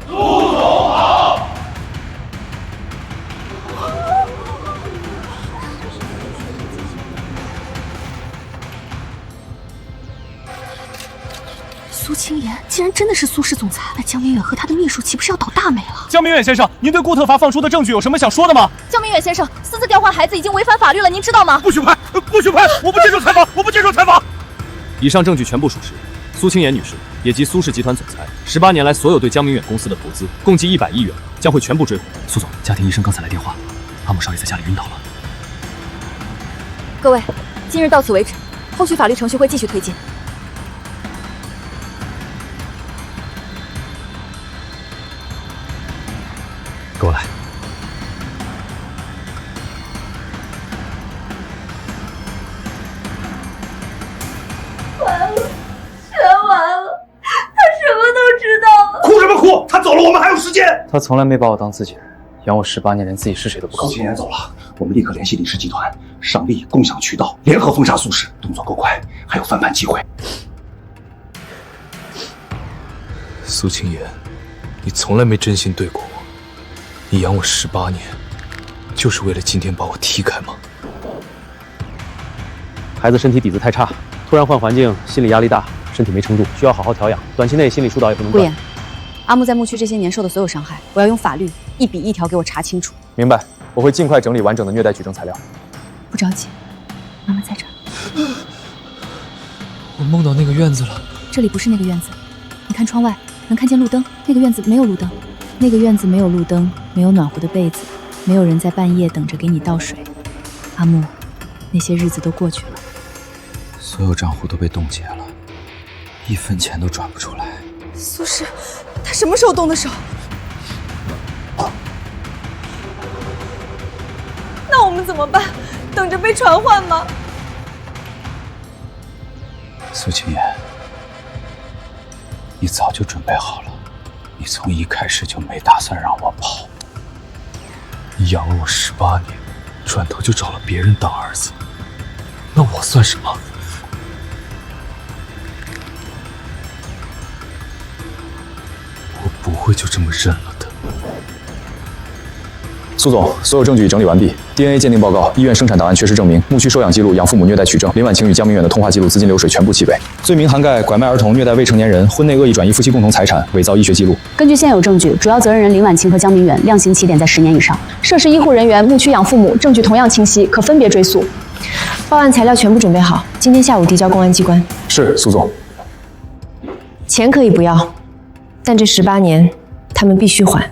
L: 苏总好。
B: 苏青言竟然真的是苏氏总裁，那江明远和他的秘书岂不是要倒大霉了？
S: 江明远先生，您对顾特伐放出的证据有什么想说的吗？
M: 江明远先生，私自调换孩子已经违反法律了，您知道吗？
S: 不许拍！不许拍！我不接受采访！我不接受采访！
L: 以上证据全部属实。苏青言女士也即苏氏集团总裁，18年来所有对江明远公司的投资共计100亿元，将会全部追回。
C: 苏总，家庭医生刚才来电话，阿姆少爷在家里晕倒了。
B: 各位，今日到此为止，后续法律程序会继续推进。
C: 给我来。哭什么哭？他走了，我们还有时间。
J: 他从来没把我当自己人，养我18年，连自己是谁都不告诉我。
F: 苏青言走了，我们立刻联系李氏集团，上力共享渠道，联合封杀苏氏，动作够快，还有翻盘机会。
L: 苏青言，你从来没真心对过我，你养我18年，就是为了今天把我踢开吗？
U: 孩子身体底子太差，突然换环境，心理压力大，身体没撑住，需要好好调养。短期内心理疏导也不能断。
P: 顾言，阿木在牧区这些年受的所有伤害，我要用法律一笔一条给我查清楚。
U: 明白，我会尽快整理完整的虐待举证材料。
P: 不着急，妈妈在这儿。
J: 我梦到那个院子了。
P: 这里不是那个院子，你看窗外，能看见路灯。那个院子没有路灯，那个院子没有路灯，没有暖和的被子，没有人在半夜等着给你倒水。阿木，那些日子都过去了。
R: 所有账户都被冻结了，1分钱都转不出来。
B: 苏轼，他什么时候动的手？那我们怎么办？等着被传唤吗？
R: 苏青言，你早就准备好了，你从一开始就没打算让我跑。
S: 你养了我18年，转头就找了别人当儿子，那我算什么？我不会就这么认了的。
I: 苏总，所有证据整理完毕。DNA 鉴定报告、医院生产档案确实证明，牧区收养记录、养父母虐待取证、林婉晴与江明远的通话记录、资金流水全部齐备。罪名涵盖拐卖儿童、虐待未成年人、婚内恶意转移夫妻共同财产、伪造医学记录。
P: 根据现有证据，主要责任人林婉晴和江明远量刑起点在10年以上，涉事医护人员、牧区养父母证据同样清晰，可分别追诉。
B: 报案材料全部准备好，今天下午递交公安机关。
I: 是，苏总。
B: 钱可以不要，但这18年他们必须还。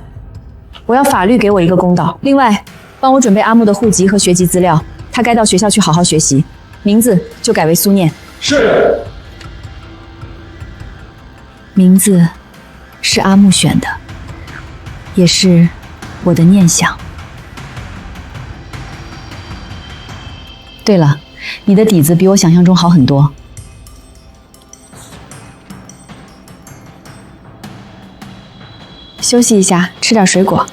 B: 我要法律给我一个公道。
P: 另外，帮我准备阿木的户籍和学籍资料，他该到学校去好好学习，名字就改为苏念。
C: 是。
P: 名字是阿木选的，也是我的念想。对了，你的底子比我想象中好很多。休息一下，吃点水果。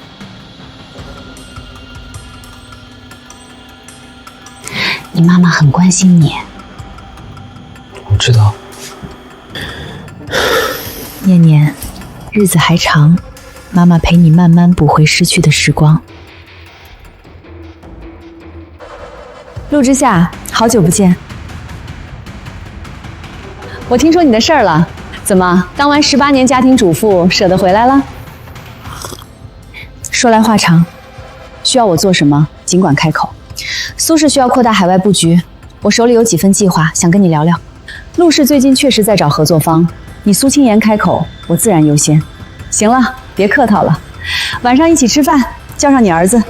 P: 你妈妈很关心你。
J: 我知道。
P: 念念，日子还长，妈妈陪你慢慢补回失去的时光。陆之夏，好久不见。我听说你的事儿了，怎么当完18年家庭主妇，舍得回来了？说来话长，需要我做什么，尽管开口。苏氏需要扩大海外布局，我手里有几份计划，想跟你聊聊。陆氏最近确实在找合作方，你苏青言开口，我自然优先。行了，别客套了，晚上一起吃饭，叫上你儿子。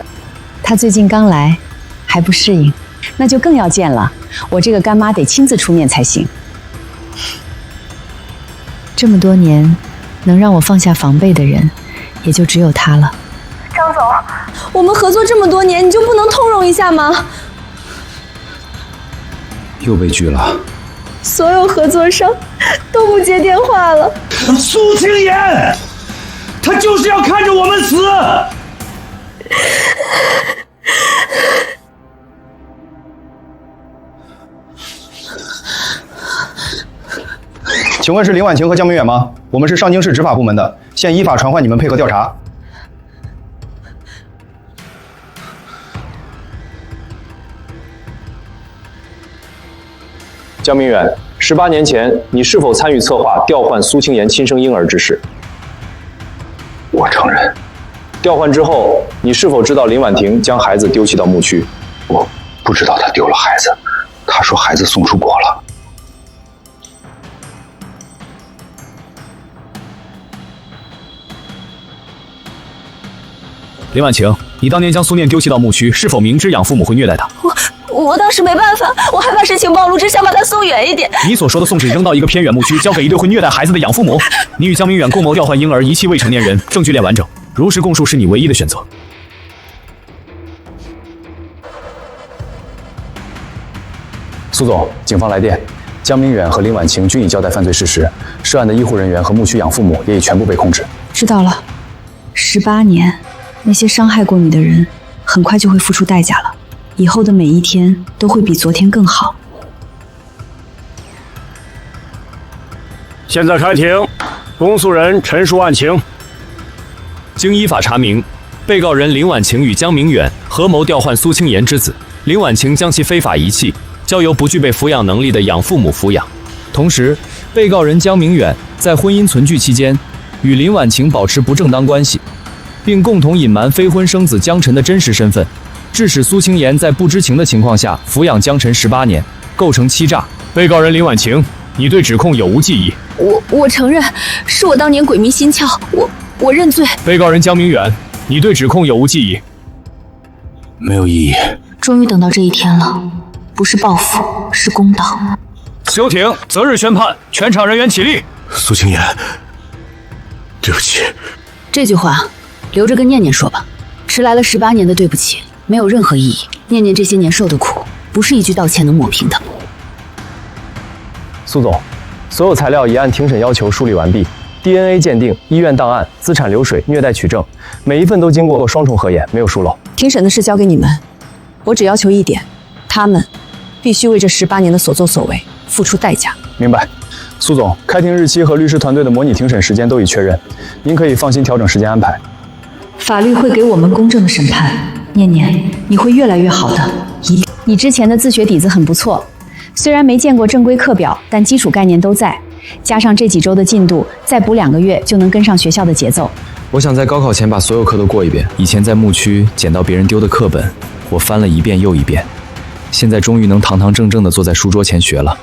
P: 他最近刚来，还不适应，那就更要见了。我这个干妈得亲自出面才行。这么多年，能让我放下防备的人，也就只有他了。
B: 张总，我们合作这么多年，你就不能通融一下吗？
R: 又被拒了。
B: 所有合作商都不接电话了。
C: 苏青言，他就是要看着我们死。
K: 请问是林婉晴和江明远吗？我们是上京市执法部门的，现依法传唤你们配合调查。
I: 江明远，18年前，你是否参与策划调换苏青言亲生婴儿之事？
K: 我承认。
I: 调换之后，你是否知道林婉婷将孩子丢弃到牧区？
K: 我不知道她丢了孩子，她说孩子送出国了。
S: 林婉晴，你当年将苏念丢弃到牧区，是否明知养父母会虐待她？
B: 我当时没办法，我害怕事情暴露，只想把他送远一点。
S: 你所说的送是扔到一个偏远牧区，交给一对会虐待孩子的养父母？你与江明远共谋调换婴儿，遗弃未成年人，证据链完整，如实供述是你唯一的选择。
I: 苏总，警方来电，江明远和林婉晴均已交代犯罪事实，涉案的医护人员和牧区养父母也已全部被控制。
P: 知道了。18年，那些伤害过你的人，很快就会付出代价了。以后的每一天都会比昨天更好。
L: 现在开庭，公诉人陈述案情。
S: 经依法查明，被告人林婉晴与江明远合谋调换苏青言之子，林婉晴将其非法遗弃，
H: 交由不具备抚养能力的养父母抚养。同时，被告人江明远在婚姻存续期间与林婉晴保持不正当关系，并共同隐瞒非婚生子江晨的真实身份，致使苏青言在不知情的情况下抚养江晨18年，构成欺诈。
S: 被告人林婉晴，你对指控有无记忆？
B: 我承认，是我当年鬼迷心窍，我认罪。
S: 被告人江明远，你对指控有无记忆？
C: 没有异议。
A: 终于等到这一天了，不是报复，是公道。
S: 休庭，择日宣判，全场人员起立。
C: 苏青言，对不起。
Q: 这句话留着跟念念说吧，迟来了18年的对不起，没有任何意义。念念这些年受的苦，不是一句道歉能抹平的。
I: 苏总，所有材料已按庭审要求梳理完毕。DNA 鉴定、医院档案、资产流水、虐待取证，每一份都经过双重核验，没有疏漏。
N: 庭审的事交给你们，我只要求一点，他们必须为这18年的所作所为付出代价。
I: 明白。苏总，开庭日期和律师团队的模拟庭审时间都已确认，您可以放心调整时间安排。
E: 法律会给我们公正的审判，念念，你会越来越好的，一定。
P: 你之前的自学底子很不错，虽然没见过正规课表，但基础概念都在。加上这几周的进度，再补2个月就能跟上学校的节奏。
H: 我想在高考前把所有课都过一遍。以前在牧区捡到别人丢的课本，我翻了一遍又一遍，现在终于能堂堂正正地坐在书桌前学了。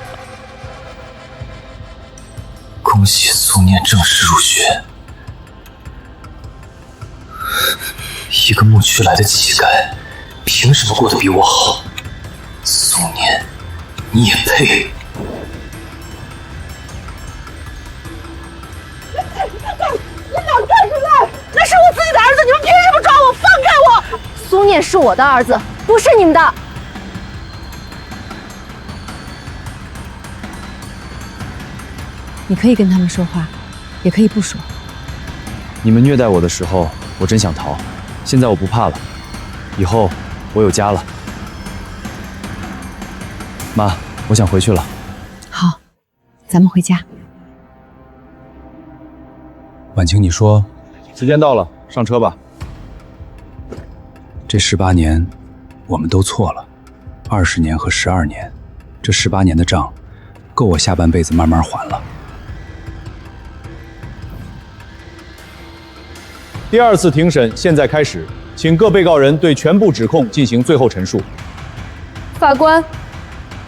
C: 恭喜苏念正式入学。一个牧区来的乞丐，凭什么过得比我好？苏念，你也配？
T: 那是我自己的儿子，你们凭什么抓我？放开我！
M: 苏念是我的儿子，不是你们的。
N: 你可以跟他们说话，也可以不说。
H: 你们虐待我的时候，我真想逃，现在我不怕了。以后我有家了。妈，我想回去了。
N: 好，咱们回家。
I: 婉晴，你说，时间到了，上车吧。这18年，我们都错了，20年和12年，这18年的账，够我下半辈子慢慢还了。
H: 第2次庭审现在开始，请各被告人对全部指控进行最后陈述。
B: 法官，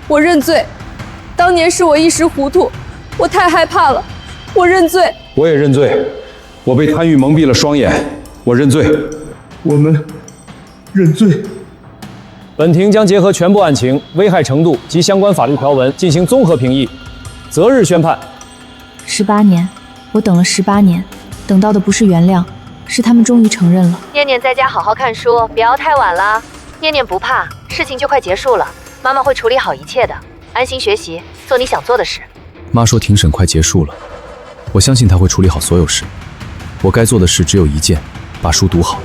B: 我认罪，当年是我一时糊涂，我太害怕了，我认罪。
I: 我也认罪，我被贪欲蒙蔽了双眼，我认罪。
C: 我们认罪。
H: 本庭将结合全部案情、危害程度及相关法律条文进行综合评议，择日宣判。
P: 18年，我等了18年，等到的不是原谅，是他们终于承认了。
A: 念念在家好好看书，别熬太晚了。念念不怕，事情就快结束了，妈妈会处理好一切的，安心学习，做你想做的事。
H: 妈说庭审快结束了，我相信她会处理好所有事。我该做的事只有一件，把书读好。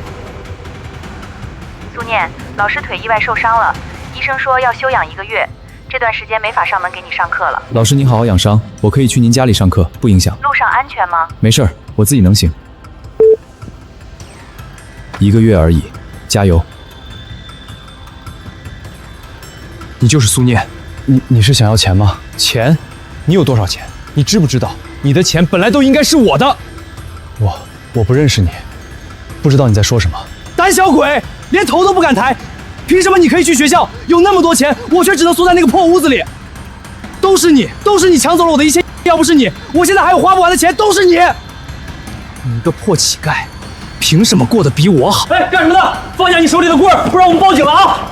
V: 苏念，老师腿意外受伤了，医生说要休养1个月，这段时间没法上门给你上课了。
H: 老师您好好养伤，我可以去您家里上课，不影响。
V: 路上安全吗？
H: 没事儿，我自己能行。1个月而已，加油。
I: 你就是苏念，你是想要钱吗？
H: 钱？你有多少钱？你知不知道，你的钱本来都应该是我的。
I: 我不认识你，不知道你在说什么。
C: 胆小鬼，连头都不敢抬，凭什么你可以去学校，有那么多钱，我却只能缩在那个破屋子里？都是你抢走了我的一切，要不是你，我现在还有花不完的钱，都是你！你个破乞丐，凭什么过得比我好？哎，干什么呢？放下你手里的棍儿，不然我们报警了啊！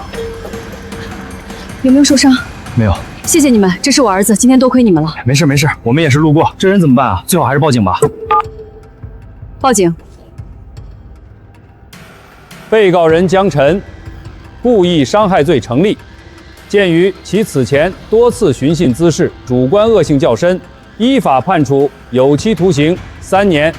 N: 有没有受伤？
I: 没有。
N: 谢谢你们，这是我儿子，今天多亏你们了。
C: 没事，我们也是路过，这人怎么办啊？最好还是报警吧。
N: 报警。
H: 被告人江晨，故意伤害罪成立。鉴于其此前多次寻衅滋事，主观恶性较深，依法判处有期徒刑3年。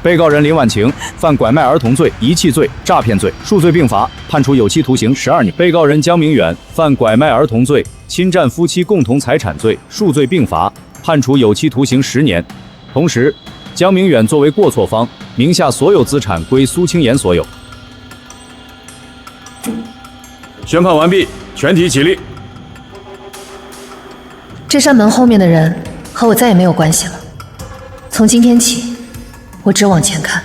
H: 被告人林婉晴犯拐卖儿童罪、遗弃罪、诈骗罪，数罪并罚，判处有期徒刑12年。被告人江明远犯拐卖儿童罪、侵占夫妻共同财产罪，数罪并罚，判处有期徒刑10年。同时，江明远作为过错方，名下所有资产归苏青言所有。宣判完毕，全体起立。
A: 这扇门后面的人和我再也没有关系了。从今天起，我只往前看。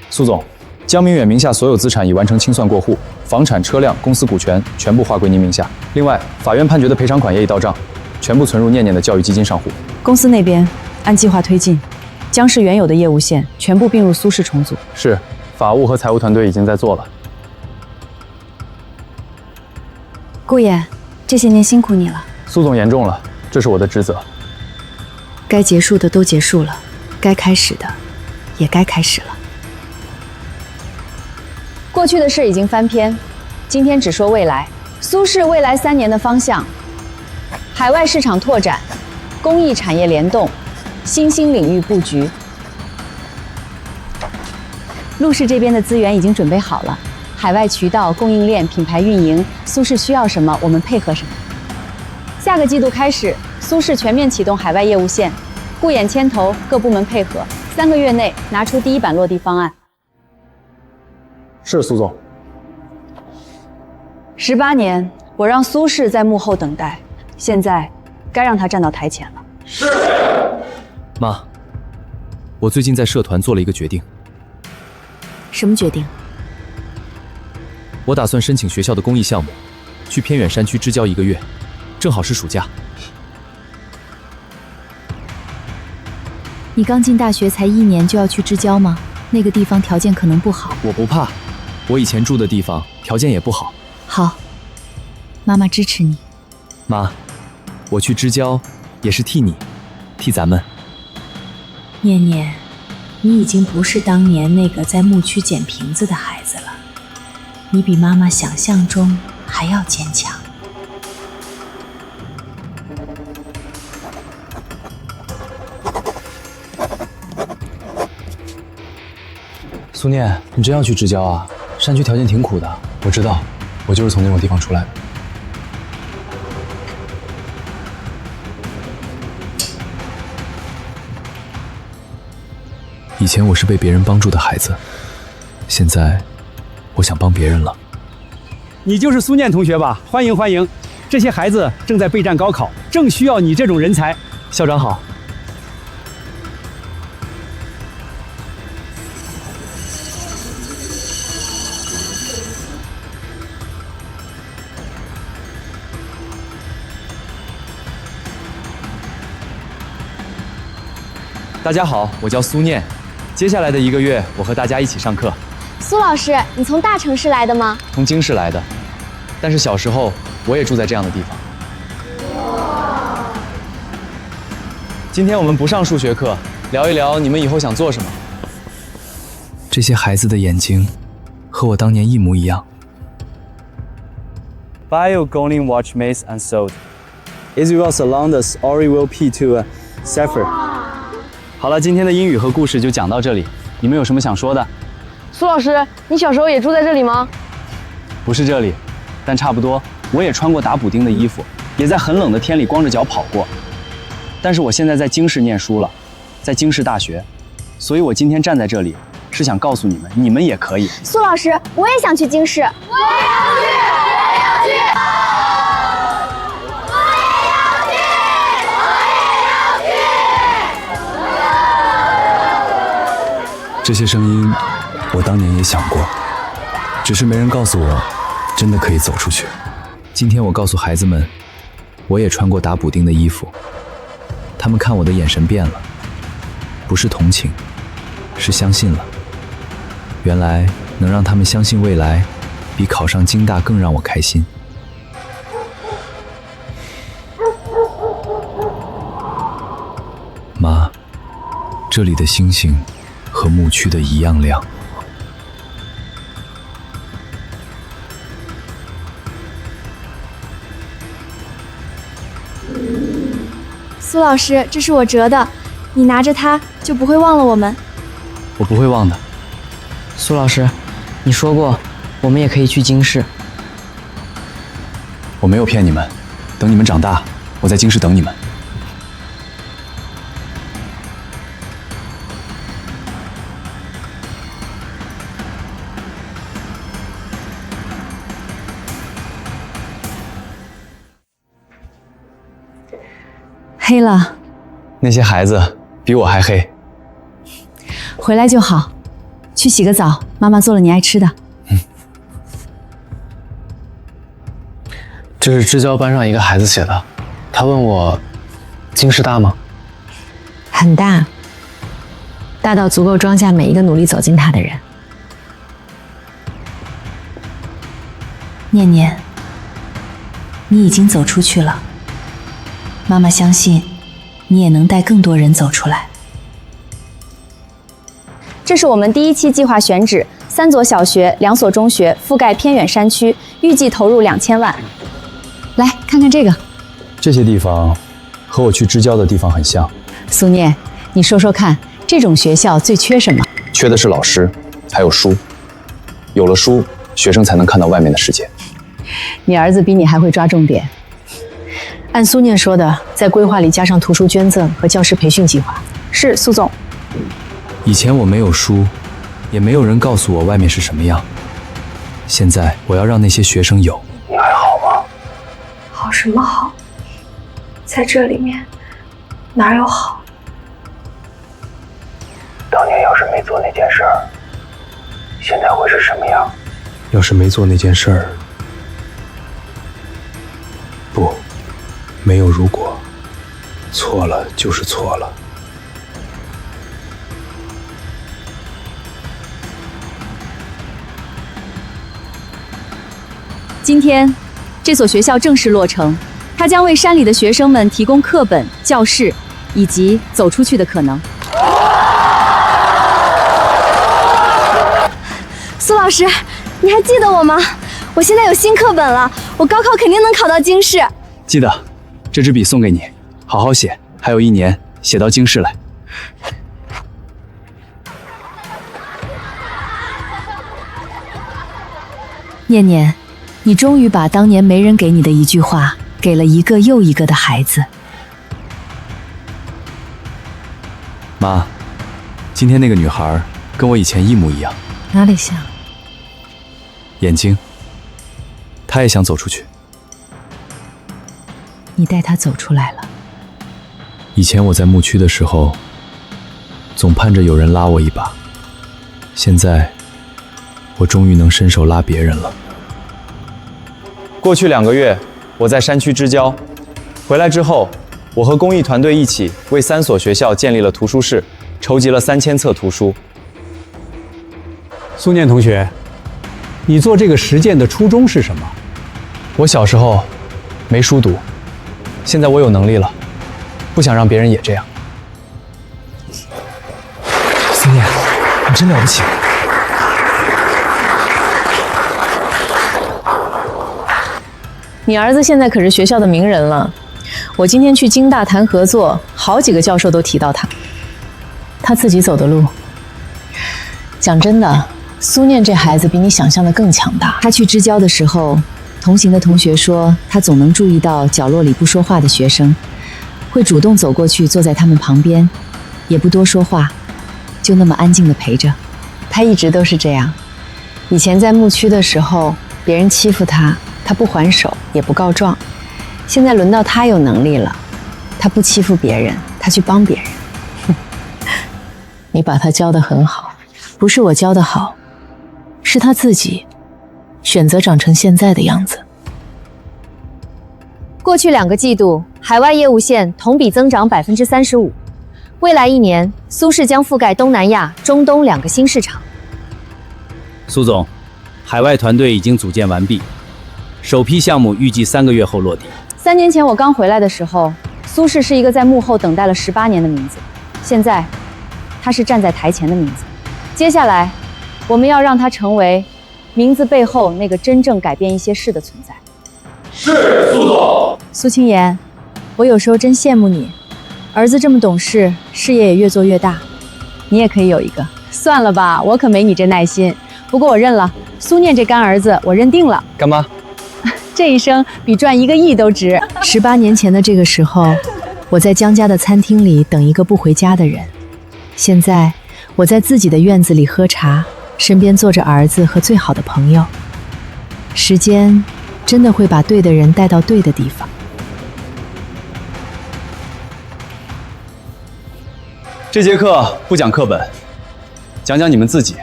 I: 苏总，江明远名下所有资产已完成清算过户，房产、车辆、公司股权全部划归您名下。另外，法院判决的赔偿款也已到账，全部存入念念的教育基金账户。
B: 公司那边按计划推进，江氏原有的业务线全部并入苏氏重组。
I: 是，法务和财务团队已经在做了。
B: 顾言，这些年辛苦你了。
I: 苏总言重了，这是我的职责。
B: 该结束的都结束了，该开始的也该开始了。
Q: 过去的事已经翻篇，今天只说未来。苏氏未来3年的方向：海外市场拓展、工艺产业联动、新兴领域布局。陆氏这边的资源已经准备好了，海外渠道、供应链、品牌运营，苏氏需要什么，我们配合什么。下个季度开始，苏氏全面启动海外业务线，顾衍牵头，各部门配合，3个月内拿出第一版落地方案。
I: 是，苏总。
Q: 18年，我让苏氏在幕后等待，现在该让他站到台前了。
R: 是。妈，我最近在社团做了一个决定。
Q: 什么决定？
R: 我打算申请学校的公益项目，去偏远山区支教1个月，正好是暑假。
M: 你刚进大学才1年就要去支教吗？那个地方条件可能不好。
R: 我不怕，我以前住的地方条件也不好。
M: 好，妈妈支持你。
R: 妈，我去支教也是替你，替咱们。
E: 念念，你已经不是当年那个在牧区捡瓶子的孩子了，你比妈妈想象中还要坚强。
I: 苏念，你真要去支教啊？山区条件挺苦的。我知道，我就是从那种地方出来的。以前我是被别人帮助的孩子，现在我想帮别人了。
C: 你就是苏念同学吧？欢迎欢迎！这些孩子正在备战高考，正需要你这种人才。
J: 校长好。
R: 大家好，我叫苏念。接下来的1个月，我和大家一起上课。
D: 苏老师，你从大城市来的吗？
R: 从京市来的，但是小时候我也住在这样的地方。今天我们不上数学课，聊一聊你们以后想做什么。
I: 这些孩子的眼睛和我当年一模一样。
G: Bio Gonin Watch Mace and Sold. Israel Salandas Ori will P to Sefer.
R: 好了，今天的英语和故事就讲到这里。你们有什么想说的？
D: 苏老师，你小时候也住在这里吗？
R: 不是这里，但差不多。我也穿过打补丁的衣服，也在很冷的天里光着脚跑过。但是我现在在京市念书了，在京市大学，所以我今天站在这里，是想告诉你们，你们也可以。
D: 苏老师，我也想去京市。我也要去，我也要去。
I: 这些声音，我当年也想过，只是没人告诉我，真的可以走出去。今天我告诉孩子们，我也穿过打补丁的衣服，他们看我的眼神变了，不是同情，是相信了。原来能让他们相信未来，比考上京大更让我开心。妈，这里的星星和牧区的一样亮。
D: 苏老师，这是我折的，你拿着它就不会忘了我们。
R: 我不会忘的。
W: 苏老师，你说过，我们也可以去京市。
I: 我没有骗你们，等你们长大，我在京市等你们。
Q: 黑了。
I: 那些孩子比我还黑。
Q: 回来就好，去洗个澡，妈妈做了你爱吃的。
J: 这是支交班上一个孩子写的，他问我，京师大吗？
E: 很大，大到足够装下每一个努力走进它的人。念念，你已经走出去了，妈妈相信你也能带更多人走出来。
P: 这是我们第1期计划选址，3所小学、2所中学，覆盖偏远山区，预计投入2000万。
Q: 来看看这个，
I: 这些地方和我去支交的地方很像。
Q: 苏念，你说说看，这种学校最缺什么？
I: 缺的是老师，还有书。有了书，学生才能看到外面的世界。
Q: 你儿子比你还会抓重点。
E: 按苏念说的，在规划里加上图书捐赠和教师培训计划。
P: 是，苏总。
I: 以前我没有书，也没有人告诉我外面是什么样。现在我要让那些学生有。
B: 你还好吗？好什么好？在这里面哪有好？
L: 当年要是没做那件事儿，现在会是什么样？
S: 要是没做那件事儿，不，没有如果，错了就是错了。
P: 今天，这所学校正式落成，它将为山里的学生们提供课本、教室以及走出去的可能。
D: 苏老师，你还记得我吗？我现在有新课本了，我高考肯定能考到京市。
I: 记得，这支笔送给你，好好写，还有1年，写到京市来。
E: 念念，你终于把当年没人给你的一句话，给了一个又一个的孩子。
I: 妈，今天那个女孩跟我以前一模一样。
E: 哪里像？
I: 眼睛。她也想走出去。
E: 你带她走出来了。
I: 以前我在牧区的时候，总盼着有人拉我一把。现在，我终于能伸手拉别人了。过去2个月，我在山区支交，回来之后，我和公益团队一起为3所学校建立了图书室，筹集了3000册图书。
H: 苏念同学，你做这个实践的初衷是什么？
I: 我小时候没书读，现在我有能力了，不想让别人也这样。
J: 苏念，你真了不起。
E: 你儿子现在可是学校的名人了。我今天去京大谈合作，好几个教授都提到他。他自己走的路。讲真的，苏念这孩子比你想象的更强大。他去支交的时候，同行的同学说，他总能注意到角落里不说话的学生，会主动走过去坐在他们旁边，也不多说话，就那么安静地陪着。他一直都是这样。以前在牧区的时候，别人欺负他，他不还手，也不告状。现在轮到他有能力了，他不欺负别人，他去帮别人。你把他教得很好，不是我教得好，是他自己选择长成现在的样子。
P: 过去2个季度，海外业务线同比增长35%。未来1年，苏氏将覆盖东南亚、中东2个新市场。
F: 苏总，海外团队已经组建完毕，首批项目预计3个月后落地。
P: 3年前我刚回来的时候，苏氏是一个在幕后等待了18年的名字，现在，他是站在台前的名字。接下来，我们要让他成为名字背后那个真正改变一些事的存在。
L: 是，苏总。
P: 苏清言，我有时候真羡慕你，儿子这么懂事，事业也越做越大，你也可以有一个。算了吧，我可没你这耐心。不过我认了，苏念这干儿子我认定了。
I: 干妈，
P: 这一生比赚1个亿都值。
E: 18年前的这个时候，我在江家的餐厅里等一个不回家的人。现在，我在自己的院子里喝茶，身边坐着儿子和最好的朋友。时间真的会把对的人带到对的地方。
R: 这节课不讲课本，讲讲你们自己，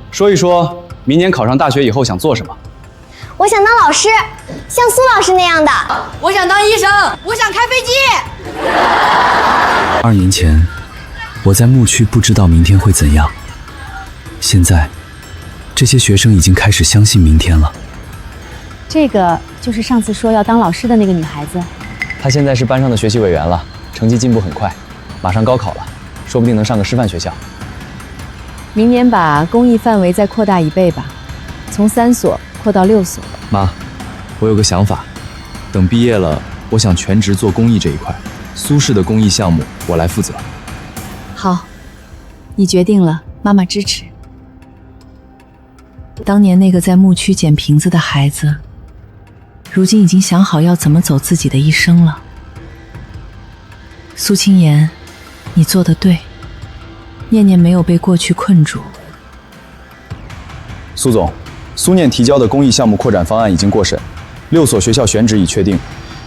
R: 说一说明年考上大学以后想做什么。
K: 我想当老师，像苏老师那样的。
T: 我想当医生，我想开飞机。
I: 2年前，我在牧区不知道明天会怎样，现在，这些学生已经开始相信明天了。
M: 这个就是上次说要当老师的那个女孩子。
R: 她现在是班上的学习委员了，成绩进步很快，马上高考了，说不定能上个师范学校。
M: 明年把公益范围再扩大1倍吧，从3所扩到6所。
I: 妈，我有个想法，等毕业了，我想全职做公益这一块，苏氏的公益项目我来负责。
M: 好，你决定了，妈妈支持。
E: 当年那个在牧区捡瓶子的孩子，如今已经想好要怎么走自己的一生了。苏青言，你做得对，念念没有被过去困住。
I: 苏总，苏念提交的公益项目扩展方案已经过审，6所学校选址已确定，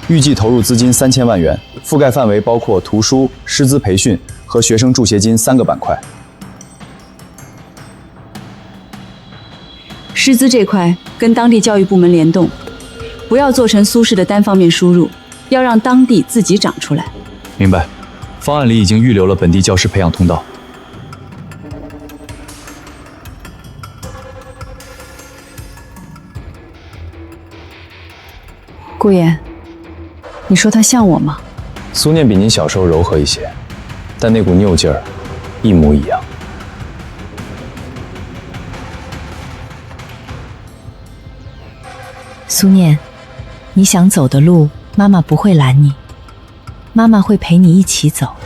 I: 预计投入资金3000万元，覆盖范围包括图书、师资培训和学生助学金3个板块。
P: 师资这块跟当地教育部门联动，不要做成苏氏的单方面输入，要让当地自己长出来。
I: 明白，方案里已经预留了本地教师培养通道。
P: 顾言，你说他像我吗？
I: 苏念比您小时候柔和一些，但那股拗劲儿一模一样。
E: 苏念，你想走的路，妈妈不会拦你，妈妈会陪你一起走。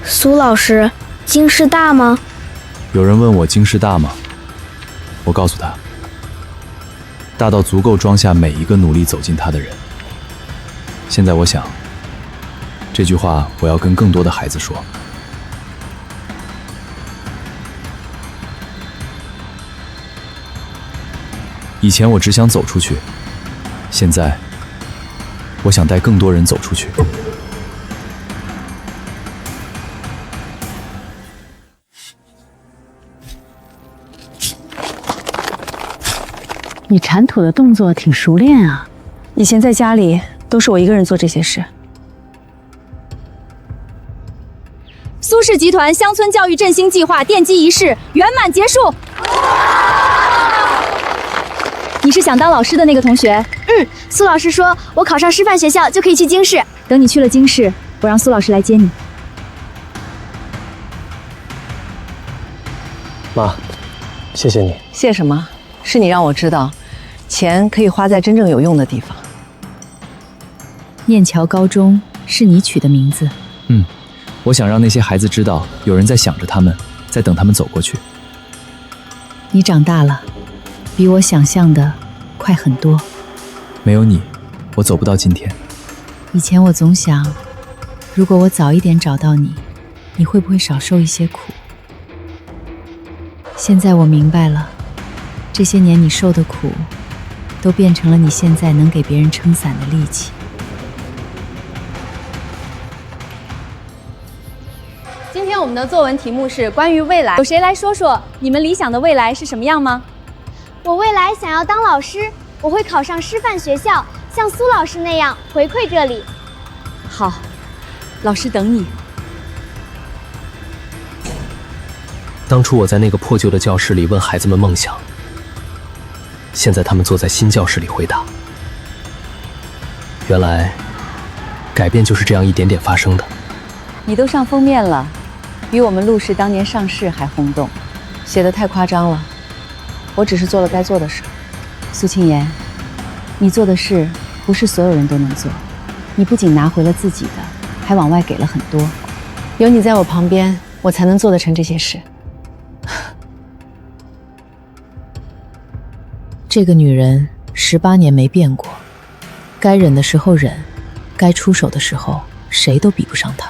K: 苏老师，京师大吗？
I: 有人问我京师大吗？我告诉他，大到足够装下每一个努力走进它的人。现在我想，这句话我要跟更多的孩子说。以前我只想走出去，现在我想带更多人走出去。
T: 你铲土的动作挺熟练啊！
P: 以前在家里都是我一个人做这些事。
M: 苏氏集团乡村教育振兴计划奠基仪式圆满结束。你是想当老师的那个同学？
K: 苏老师说我考上师范学校就可以去京市。
M: 等你去了京市，我让苏老师来接你。
O: 妈，谢谢你。
T: 谢什么？是你让我知道，钱可以花在真正有用的地方。
E: 念桥高中是你取的名字？
I: 我想让那些孩子知道，有人在想着他们，在等他们走过去。
E: 你长大了，比我想象的快很多。
I: 没有你，我走不到今天。
E: 以前我总想，如果我早一点找到你，你会不会少受一些苦？现在我明白了，这些年你受的苦，都变成了你现在能给别人撑伞的力气。
M: 今天我们的作文题目是关于未来，有谁来说说你们理想的未来是什么样吗？
K: 我未来想要当老师，我会考上师范学校，像苏老师那样回馈这里。
M: 好，老师等你。
O: 当初我在那个破旧的教室里问孩子们梦想，现在他们坐在新教室里回答。原来，改变就是这样一点点发生的。
M: 你都上封面了，比我们陆氏当年上市还轰动，写得太夸张了。我只是做了该做的事。苏青言，你做的事不是所有人都能做，你不仅拿回了自己的，还往外给了很多。
T: 有你在我旁边，我才能做得成这些事。
E: 这个女人18年没变过，该忍的时候忍，该出手的时候，谁都比不上她。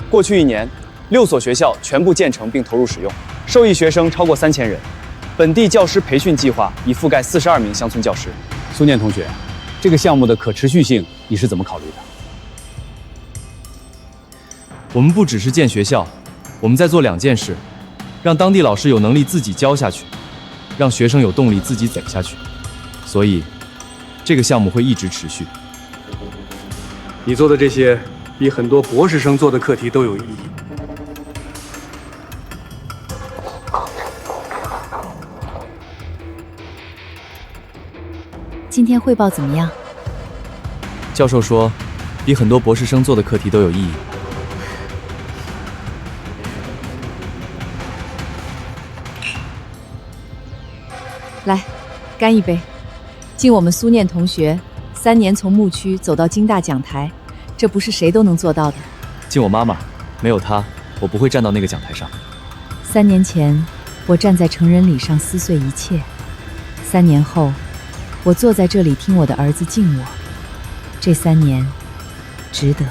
R: 过去1年，6所学校全部建成并投入使用，受益学生超过3000人。本地教师培训计划已覆盖42名乡村教师。
F: 苏念同学，这个项目的可持续性你是怎么考虑的？
N: 我们不只是建学校，我们在做2件事，让当地老师有能力自己教下去，让学生有动力自己走下去。所以，这个项目会一直持续。
C: 你做的这些，比很多博士生做的课题都有意义。
M: 今天汇报怎么样？
N: 教授说，比很多博士生做的课题都有意义。
M: 来，干一杯，敬我们苏念同学3年从牧区走到京大讲台，这不是谁都能做到的。
N: 敬我妈妈，没有她，我不会站到那个讲台上。
M: 3年前，我站在成人礼上撕碎一切；3年后，我坐在这里听我的儿子敬我。这3年，值得。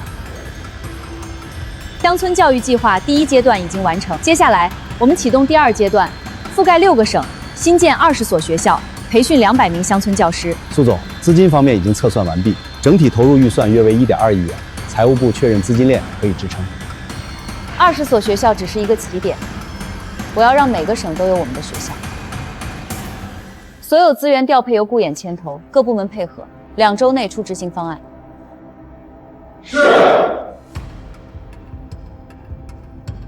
M: 乡村教育计划第1阶段已经完成，接下来我们启动第2阶段，覆盖6个省，新建20所学校，培训200名乡村教师。
F: 苏总，资金方面已经测算完毕，整体投入预算约为1.2亿元，财务部确认资金链可以支撑。
M: 20所学校只是一个起点，我要让每个省都有我们的学校。所有资源调配由顾衍牵头，各部门配合，2周内出执行方案。是。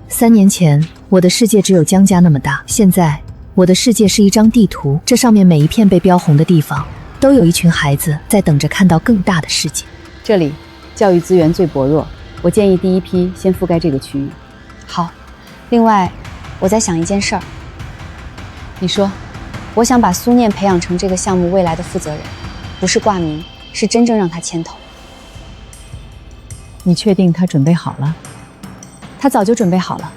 M: 3年前，我的世界只有江家那么大，现在我的世界是一张地图，这上面每一片被标红的地方，都有一群孩子在等着看到更大的世界。这里教育资源最薄弱，我建议第1批先覆盖这个区域。
B: 好，另外，我在想一件事儿。
M: 你说。
B: 我想把苏念培养成这个项目未来的负责人，不是挂名，是真正让他牵头。
M: 你确定他准备好了？他早就准备好了，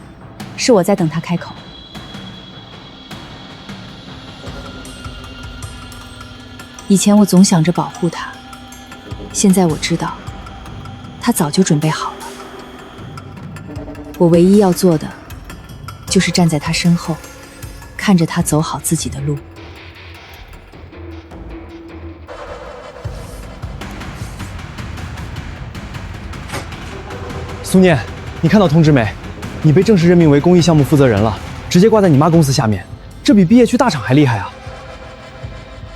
M: 是我在等他开口。以前我总想着保护他，现在我知道，他早就准备好了。我唯一要做的，就是站在他身后。看着他走好自己的路。
R: 苏念，你看到通知没？你被正式任命为公益项目负责人了，直接挂在你妈公司下面，这比毕业去大厂还厉害啊！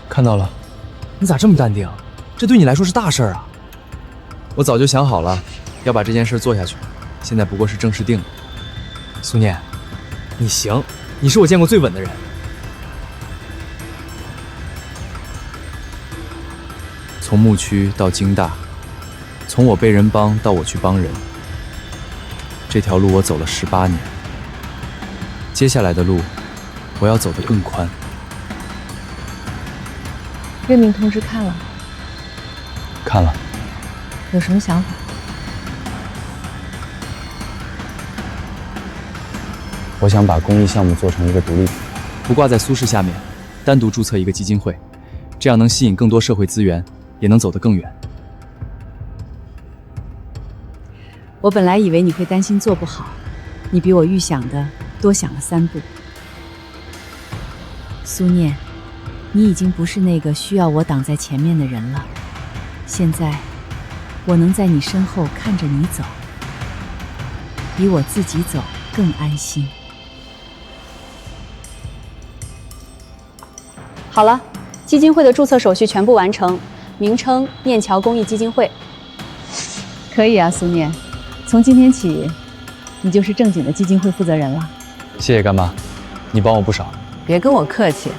N: 看到了，你咋这么淡定？这对你来说是大事儿啊！我早就想好了，要把这件事做下去，现在不过是正式定了。苏念，你行。你是我见过最稳的人。从牧区到京大，从我被人帮到我去帮人，这条路我走了18年。接下来的路，我要走得更宽。
M: 任命通知看了？
N: 看了。
M: 有什么想法？
N: 我想把公益项目做成一个独立品牌，不挂在苏氏下面，单独注册一个基金会，这样能吸引更多社会资源，也能走得更远。
M: 我本来以为你会担心做不好，你比我预想的多想了3步。苏念，你已经不是那个需要我挡在前面的人了，现在我能在你身后看着你走，比我自己走更安心。
B: 好了，基金会的注册手续全部完成，名称念桥公益基金会。
M: 可以啊，苏念，从今天起，你就是正经的基金会负责人了。
N: 谢谢干妈，你帮我不少。
U: 别跟我客气，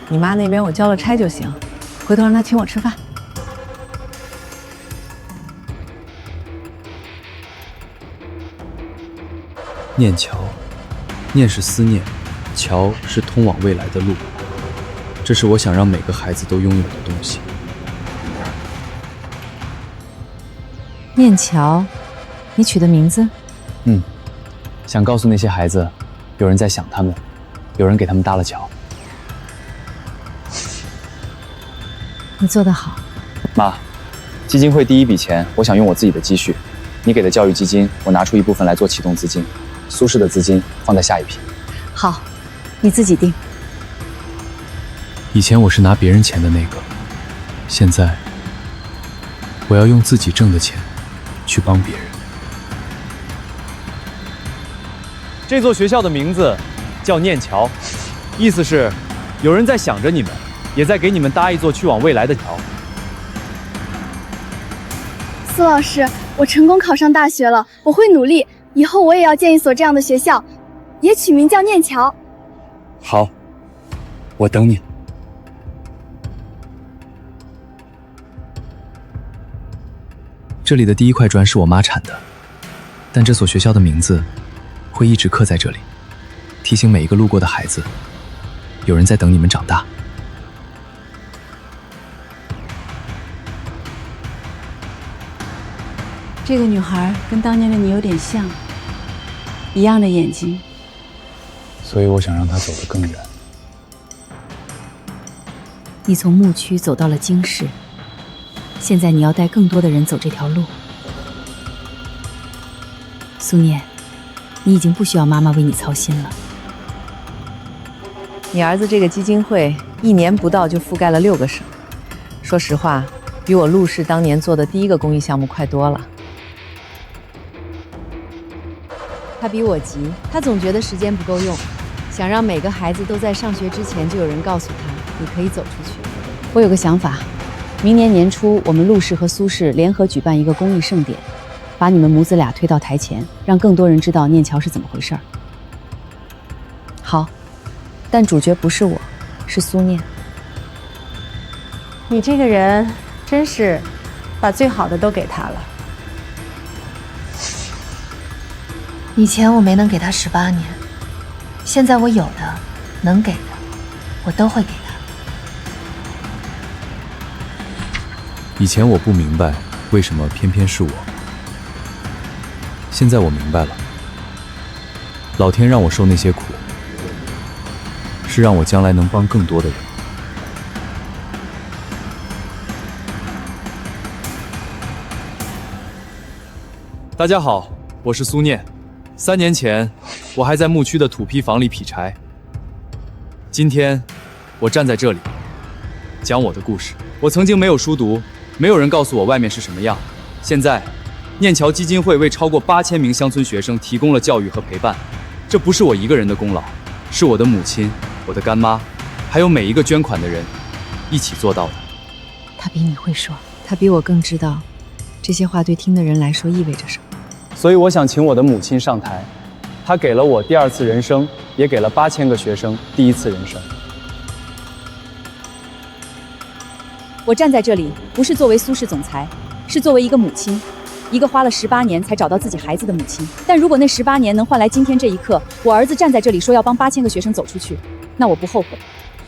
U: 你妈那边我交了差就行，回头让她请我吃饭。
N: 念桥，念是思念，桥是通往未来的路。这是我想让每个孩子都拥有的东西。
M: 念桥，你取的名字？
R: 想告诉那些孩子，有人在想他们，有人给他们搭了桥。
M: 你做得好。
R: 妈，基金会第1笔钱，我想用我自己的积蓄，你给的教育基金，我拿出一部分来做启动资金，苏氏的资金放在下一批。
B: 好，你自己定。
O: 以前我是拿别人钱的那个，现在我要用自己挣的钱去帮别人。
N: 这座学校的名字叫念桥，意思是有人在想着你们，也在给你们搭一座去往未来的桥。
D: 苏老师，我成功考上大学了，我会努力，以后我也要建一所这样的学校，也取名叫念桥。
N: 好，我等你。
O: 这里的第一块砖是我妈产的，但这所学校的名字会一直刻在这里，提醒每一个路过的孩子，有人在等你们长大。
U: 这个女孩跟当年的你有点像，一样的眼睛。
I: 所以我想让她走得更远。
Q: 你从牧区走到了京市，现在你要带更多的人走这条路。苏念，你已经不需要妈妈为你操心了。
U: 你儿子这个基金会1年不到就覆盖了6个省，说实话，比我陆氏当年做的第一个公益项目快多了。他比我急，他总觉得时间不够用，想让每个孩子都在上学之前就有人告诉他，你可以走出去。我有个想法，明年年初我们陆氏和苏氏联合举办一个公益盛典，把你们母子俩推到台前，让更多人知道念桥是怎么回事儿。好，但主角不是我，是苏念。
A: 你这个人真是把最好的都给他了。
E: 以前我没能给他18年，现在我有的，能给的，我都会给他。
O: 以前我不明白为什么偏偏是我，现在我明白了，老天让我受那些苦，是让我将来能帮更多的人。大家好，我是苏念。3年前，我还在牧区的土坯房里劈柴。今天，我站在这里，讲我的故事。我曾经没有书读，没有人告诉我外面是什么样。现在，念桥基金会为超过8000名乡村学生提供了教育和陪伴。这不是我一个人的功劳，是我的母亲、我的干妈，还有每一个捐款的人一起做到的。
U: 他比你会说，他比我更知道这些话对听的人来说意味着什么。
R: 所以我想请我的母亲上台，她给了我第2次人生，也给了8000个学生第1次人生。
M: 我站在这里，不是作为苏氏总裁，是作为一个母亲，一个花了18年才找到自己孩子的母亲。但如果那18年能换来今天这一刻，我儿子站在这里说要帮8000个学生走出去，那我不后悔。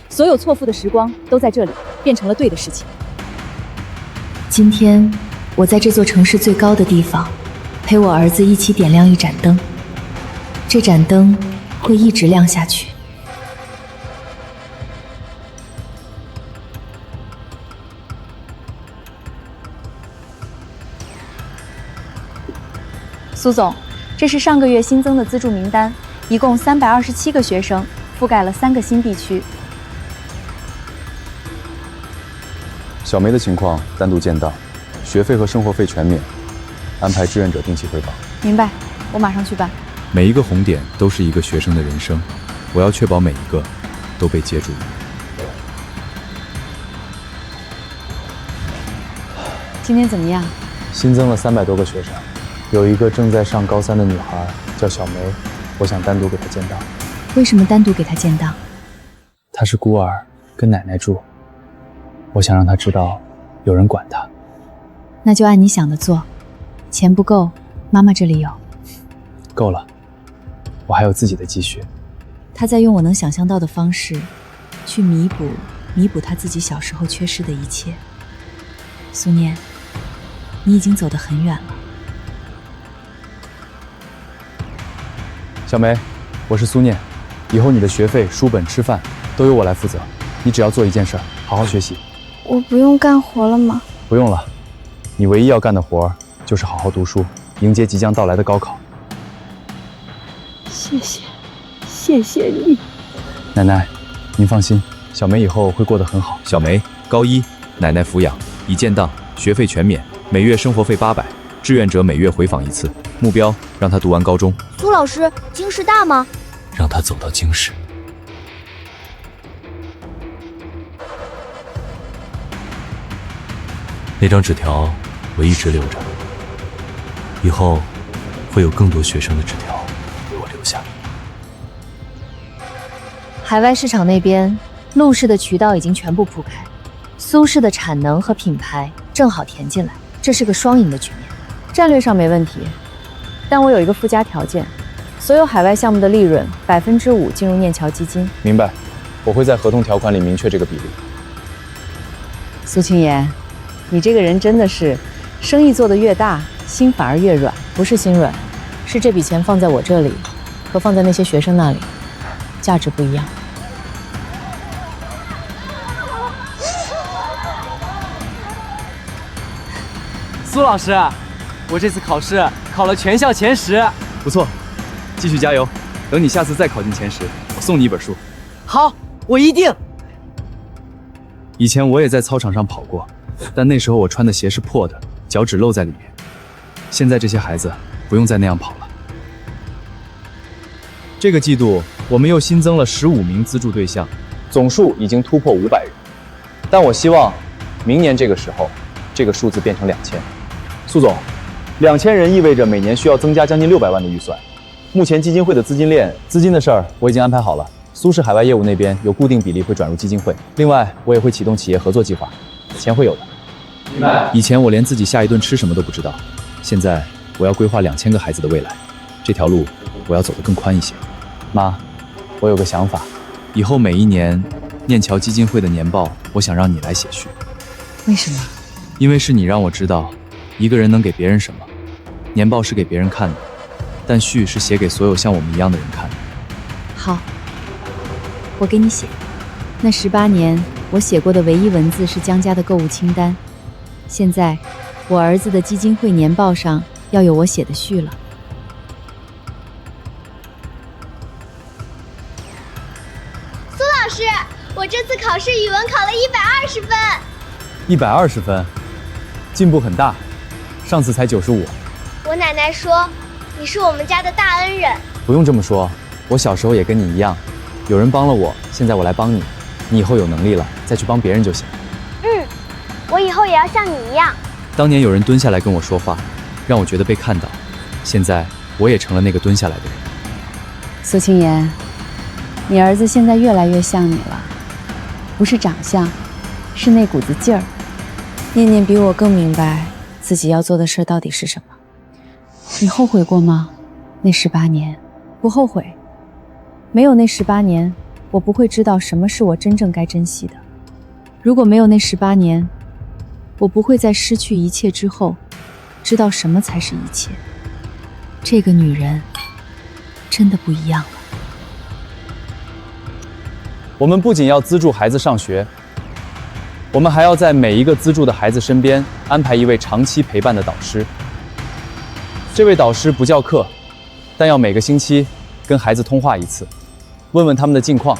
M: 所有错付的时光都在这里变成了对的事情。
E: 今天，我在这座城市最高的地方，陪我儿子一起点亮一盏灯，这盏灯会一直亮下去。
D: 苏总，这是上个月新增的资助名单，一共327个学生，覆盖了3个新地区。
I: 小梅的情况单独建档，学费和生活费全免，安排志愿者定期回访。
D: 明白，我马上去办。
O: 每一个红点都是一个学生的人生，我要确保每一个都被接住。
U: 今天怎么样？
R: 新增了300多个学生，有一个正在上高3的女孩叫小梅，我想单独给她建档。
Q: 为什么单独给她建档？
R: 她是孤儿，跟奶奶住，我想让她知道有人管她。
Q: 那就按你想的做，钱不够，妈妈这里有。
R: 够了，我还有自己的积蓄。
Q: 她在用我能想象到的方式，去弥补她自己小时候缺失的一切。苏念，你已经走得很远了。
R: 小梅，我是苏念，以后你的学费、书本、吃饭都由我来负责，你只要做一件事，好好学习。
D: 我不用干活了吗？
R: 不用了，你唯一要干的活就是好好读书，迎接即将到来的高考。
T: 谢谢你，
R: 奶奶，您放心，
I: 小梅以后会过得很好。
O: 小梅高一，奶奶抚养，已建档，学费全免，每月生活费800，志愿者每月回访1次，目标让她读完高中。
K: 苏老师，京师大吗？
I: 让她走到京师。那张纸条我一直留着，以后会有更多学生的纸条为我留下。
Q: 海外市场那边，陆氏的渠道已经全部铺开，苏氏的产能和品牌正好填进来，这是个双赢的局面。
A: 战略上没问题，但我有一个附加条件，所有海外项目的利润5%进入念桥基金。
I: 明白，我会在合同条款里明确这个比例。
A: 苏青言，你这个人真的是，生意做得越大，心反而越软。不是心软，是这笔钱放在我这里，和放在那些学生那里，价值不一样。
J: 苏老师，我这次考试考了全校前10，
O: 不错，继续加油。等你下次再考进前10，我送你一本书。
J: 好，我一定。
O: 以前我也在操场上跑过，但那时候我穿的鞋是破的，脚趾露在里面。现在这些孩子不用再那样跑了。这个季度我们又新增了15名资助对象，总数已经突破500人。但我希望明年这个时候，这个数字变成2000。苏总，2000人意味着每年需要增加将近600万的预算。目前基金会的资金链、资金的事儿我已经安排好了。苏氏海外业务那边有固定比例会转入基金会，另外我也会启动企业合作计划，钱会有的。明白。以前我连自己下一顿吃什么都不知道，现在我要规划2000个孩子的未来，这条路我要走得更宽一些。妈，我有个想法，以后每一年念桥基金会的年报，我想让你来写序。
A: 为什么？
O: 因为是你让我知道一个人能给别人什么。年报是给别人看的，但序是写给所有像我们一样的人看的。
Q: 好，我给你写。那18年我写过的唯一文字是江家的购物清单，现在我儿子的基金会年报上要有我写的序了。
K: 苏老师，我这次考试语文考了120分。
O: 120分，进步很大，上次才95。
K: 我奶奶说，你是我们家的大恩人。
O: 不用这么说，我小时候也跟你一样，有人帮了我，现在我来帮你，你以后有能力了再去帮别人就行。
K: 我以后也要像你一样。
O: 当年有人蹲下来跟我说话，让我觉得被看到，现在我也成了那个蹲下来的人。
A: 苏青言，你儿子现在越来越像你了，不是长相，是那股子劲儿。念念比我更明白自己要做的事到底是什么。你后悔过吗？那18年，不后悔。没有那18年，我不会知道什么是我真正该珍惜的。如果没有那18年，我不会在失去一切之后，知道什么才是一切。这个女人真的不一样了。
O: 我们不仅要资助孩子上学，我们还要在每一个资助的孩子身边安排一位长期陪伴的导师。这位导师不教课，但要每个星期跟孩子通话1次，问问他们的近况。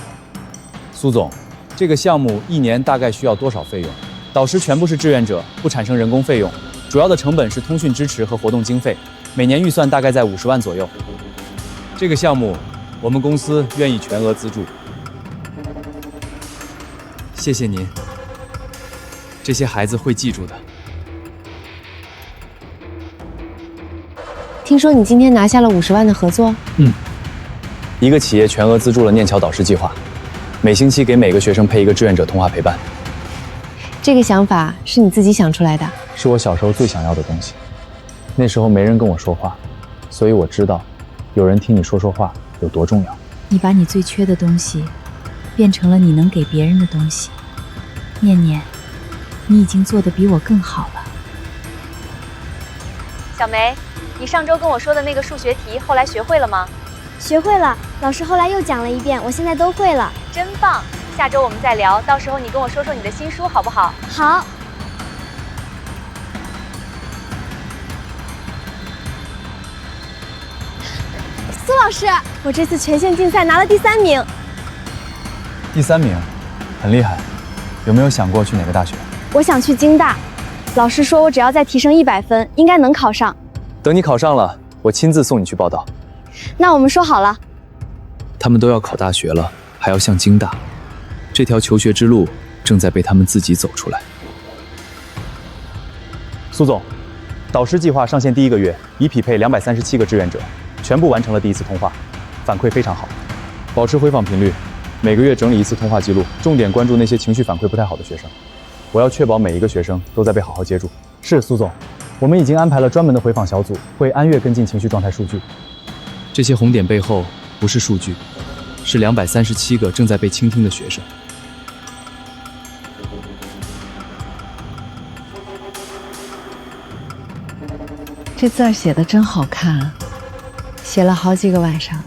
O: 苏总，这个项目1年大概需要多少费用？导师全部是志愿者，不产生人工费用，主要的成本是通讯支持和活动经费，每年预算大概在50万左右。这个项目，我们公司愿意全额资助。谢谢您，这些孩子会记住的。
A: 听说你今天拿下了50万的合作？
I: 一个企业全额资助了念桥导师计划，每星期给每个学生配一个志愿者通话陪伴。
A: 这个想法是你自己想出来的？
I: 是我小时候最想要的东西。那时候没人跟我说话，所以我知道有人听你说话有多重要。
Q: 你把你最缺的东西变成了你能给别人的东西。念念，你已经做得比我更好了。
M: 小梅，你上周跟我说的那个数学题后来学会了吗？
K: 学会了，老师后来又讲了一遍，我现在都会了。
M: 真棒！下周我们再聊，到时候你跟我说说你的新书好不好？
K: 好。苏老师，我这次全县竞赛拿了第3名。
I: 第3名，很厉害。有没有想过去哪个大学？
D: 我想去京大，老师说我只要再提升100分，应该能考上。
I: 等你考上了，我亲自送你去报到。
D: 那我们说好了。
I: 他们都要考大学了，还要上京大，这条求学之路正在被他们自己走出来。
L: 苏总，导师计划上线第1个月，已匹配237个志愿者，全部完成了第1次通话，反馈非常好。
I: 保持回访频率，每个月整理1次通话记录，重点关注那些情绪反馈不太好的学生。我要确保每一个学生都在被好好接住。
L: 是，苏总，我们已经安排了专门的回访小组，会按月跟进情绪状态数据。
I: 这些红点背后不是数据，是237个正在被倾听的学生。
A: 这字儿写的真好看，写了好几个晚上。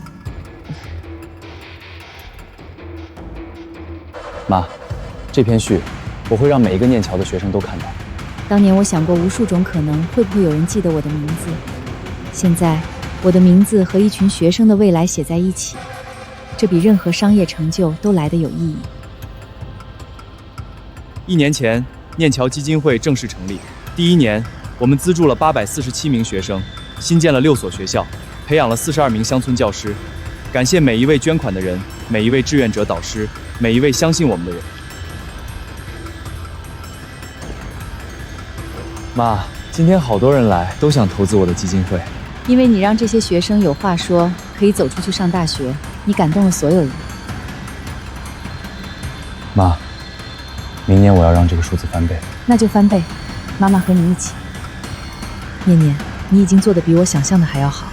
I: 妈，这篇序我会让每一个念侨的学生都看到。
M: 当年我想过无数种可能，会不会有人记得我的名字？现在，我的名字和一群学生的未来写在一起，这比任何商业成就都来得有意义。
O: 1年前，念侨基金会正式成立。第1年，我们资助了847名学生，新建了6所学校，培养了42名乡村教师。感谢每一位捐款的人，每一位志愿者导师，每一位相信我们的人。
I: 妈，今天好多人来，都想投资我的基金会。
M: 因为你让这些学生有话说，可以走出去上大学，你感动了所有人。
I: 妈，明年我要让这个数字翻倍。
M: 那就翻倍，妈妈和你一起。念念，你已经做得比我想象的还要好，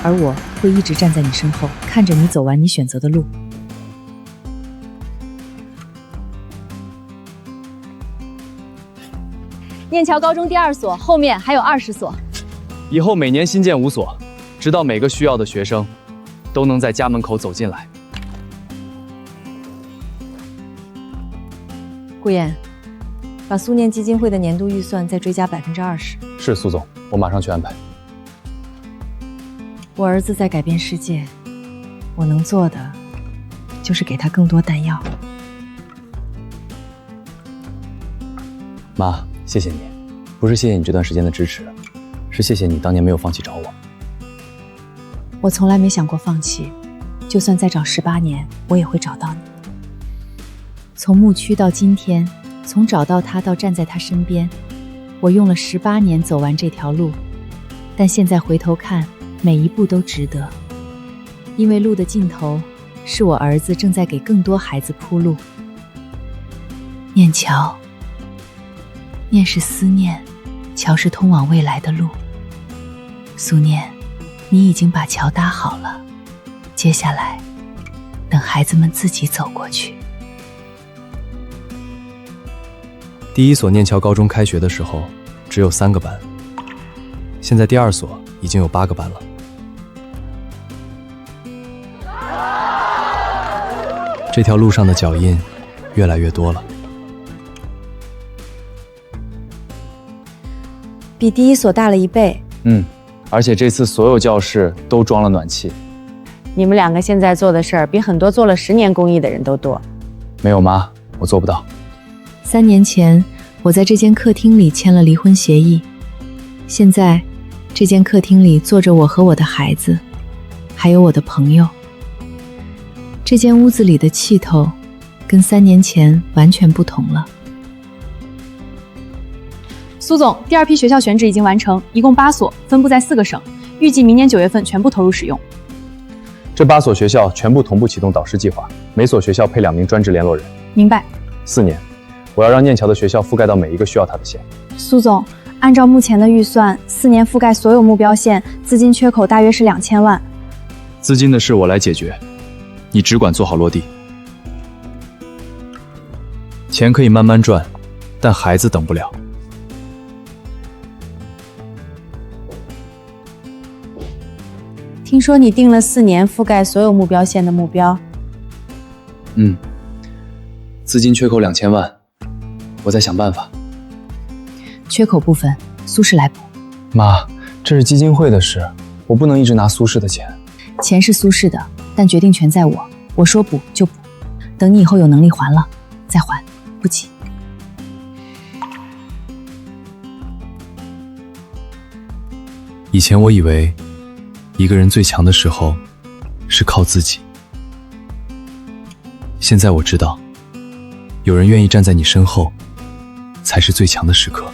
M: 而我会一直站在你身后，看着你走完你选择的路。念侨高中第2所，后面还有20所。
O: 以后每年新建5所，直到每个需要的学生都能在家门口走进来。
B: 顾言，把苏念基金会的年度预算再追加20%。
I: 是，苏总，我马上去安排。
B: 我儿子在改变世界，我能做的就是给他更多弹药。
I: 妈，谢谢你，不是谢谢你这段时间的支持，是谢谢你当年没有放弃找我。
B: 我从来没想过放弃，就算再找18年，我也会找到你。
M: 从牧区到今天，从找到他到站在他身边，我用了18年走完这条路，但现在回头看，每一步都值得，因为路的尽头是我儿子正在给更多孩子铺路。念侨，念是思念，桥是通往未来的路。苏念，你已经把桥搭好了，接下来等孩子们自己走过去。
I: 第1所念侨高中开学的时候只有3个班，现在第2所已经有8个班了。这条路上的脚印越来越多了。
B: 比第1所大了1倍。
I: 而且这次所有教室都装了暖气。
A: 你们2个现在做的事儿，比很多做了10年公益的人都多。
I: 没有妈，我做不到。
M: 3年前，我在这间客厅里签了离婚协议。现在，这间客厅里坐着我和我的孩子，还有我的朋友。这间屋子里的气头，跟3年前完全不同了。
P: 苏总，第2批学校选址已经完成，一共8所，分布在4个省，预计明年9月份全部投入使用。
L: 这8所学校全部同步启动导师计划，每所学校配2名专职联络人。
P: 明白。
L: 4年，我要让念侨的学校覆盖到每一个需要它的县。
D: 苏总，按照目前的预算，4年覆盖所有目标县，资金缺口大约是2000万。
I: 资金的事我来解决，你只管做好落地。钱可以慢慢赚，但孩子等不了。
A: 听说你定了4年覆盖所有目标县的目标。
I: 资金缺口2000万，我在想办法。
M: 缺口部分，苏氏来补。
I: 妈，这是基金会的事，我不能一直拿苏氏的钱。
M: 钱是苏氏的，但决定权在我，我说补就补。等你以后有能力还了，
A: 再还，不急。
O: 以前我以为，一个人最强的时候是靠自己。现在我知道，有人愿意站在你身后，才是最强的时刻。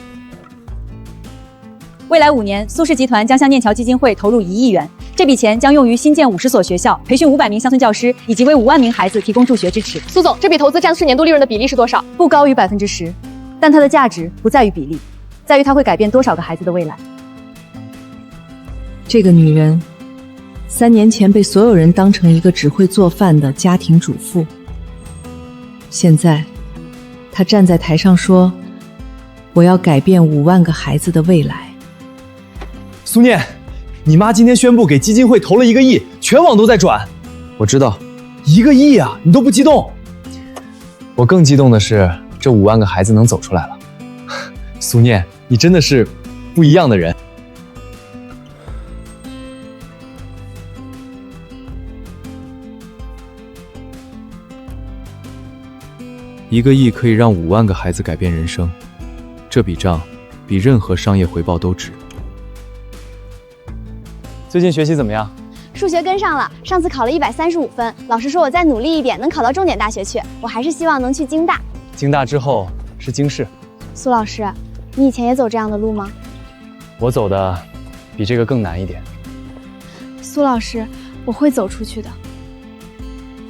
P: 未来5年，苏氏集团将向念桥基金会投入1亿元，这笔钱将用于新建50所学校，培训500名乡村教师，以及为5万名孩子提供助学支持。
G: 苏总，这笔投资占市年度利润的比例是多少？
P: 不高于10%，但它的价值不在于比例，在于它会改变多少个孩子的未来。
U: 这个女人，3年前被所有人当成一个只会做饭的家庭主妇，现在，她站在台上说：“我要改变5万个孩子的未来。”
N: 苏念，你妈今天宣布给基金会投了1个亿，全网都在转。
O: 我知道
N: ，1个亿啊，你都不激动？
O: 我更激动的是，这5万个孩子能走出来了。
N: 苏念，你真的是不一样的人。
O: 1个亿可以让5万个孩子改变人生，这笔账比任何商业回报都值。
R: 最近学习怎么样？
K: 数学跟上了，上次考了135分，老师说我再努力一点，能考到重点大学去。我还是希望能去京大。
R: 京大之后是京师。
K: 苏老师，你以前也走这样的路吗？
R: 我走的比这个更难一点。
D: 苏老师，我会走出去的。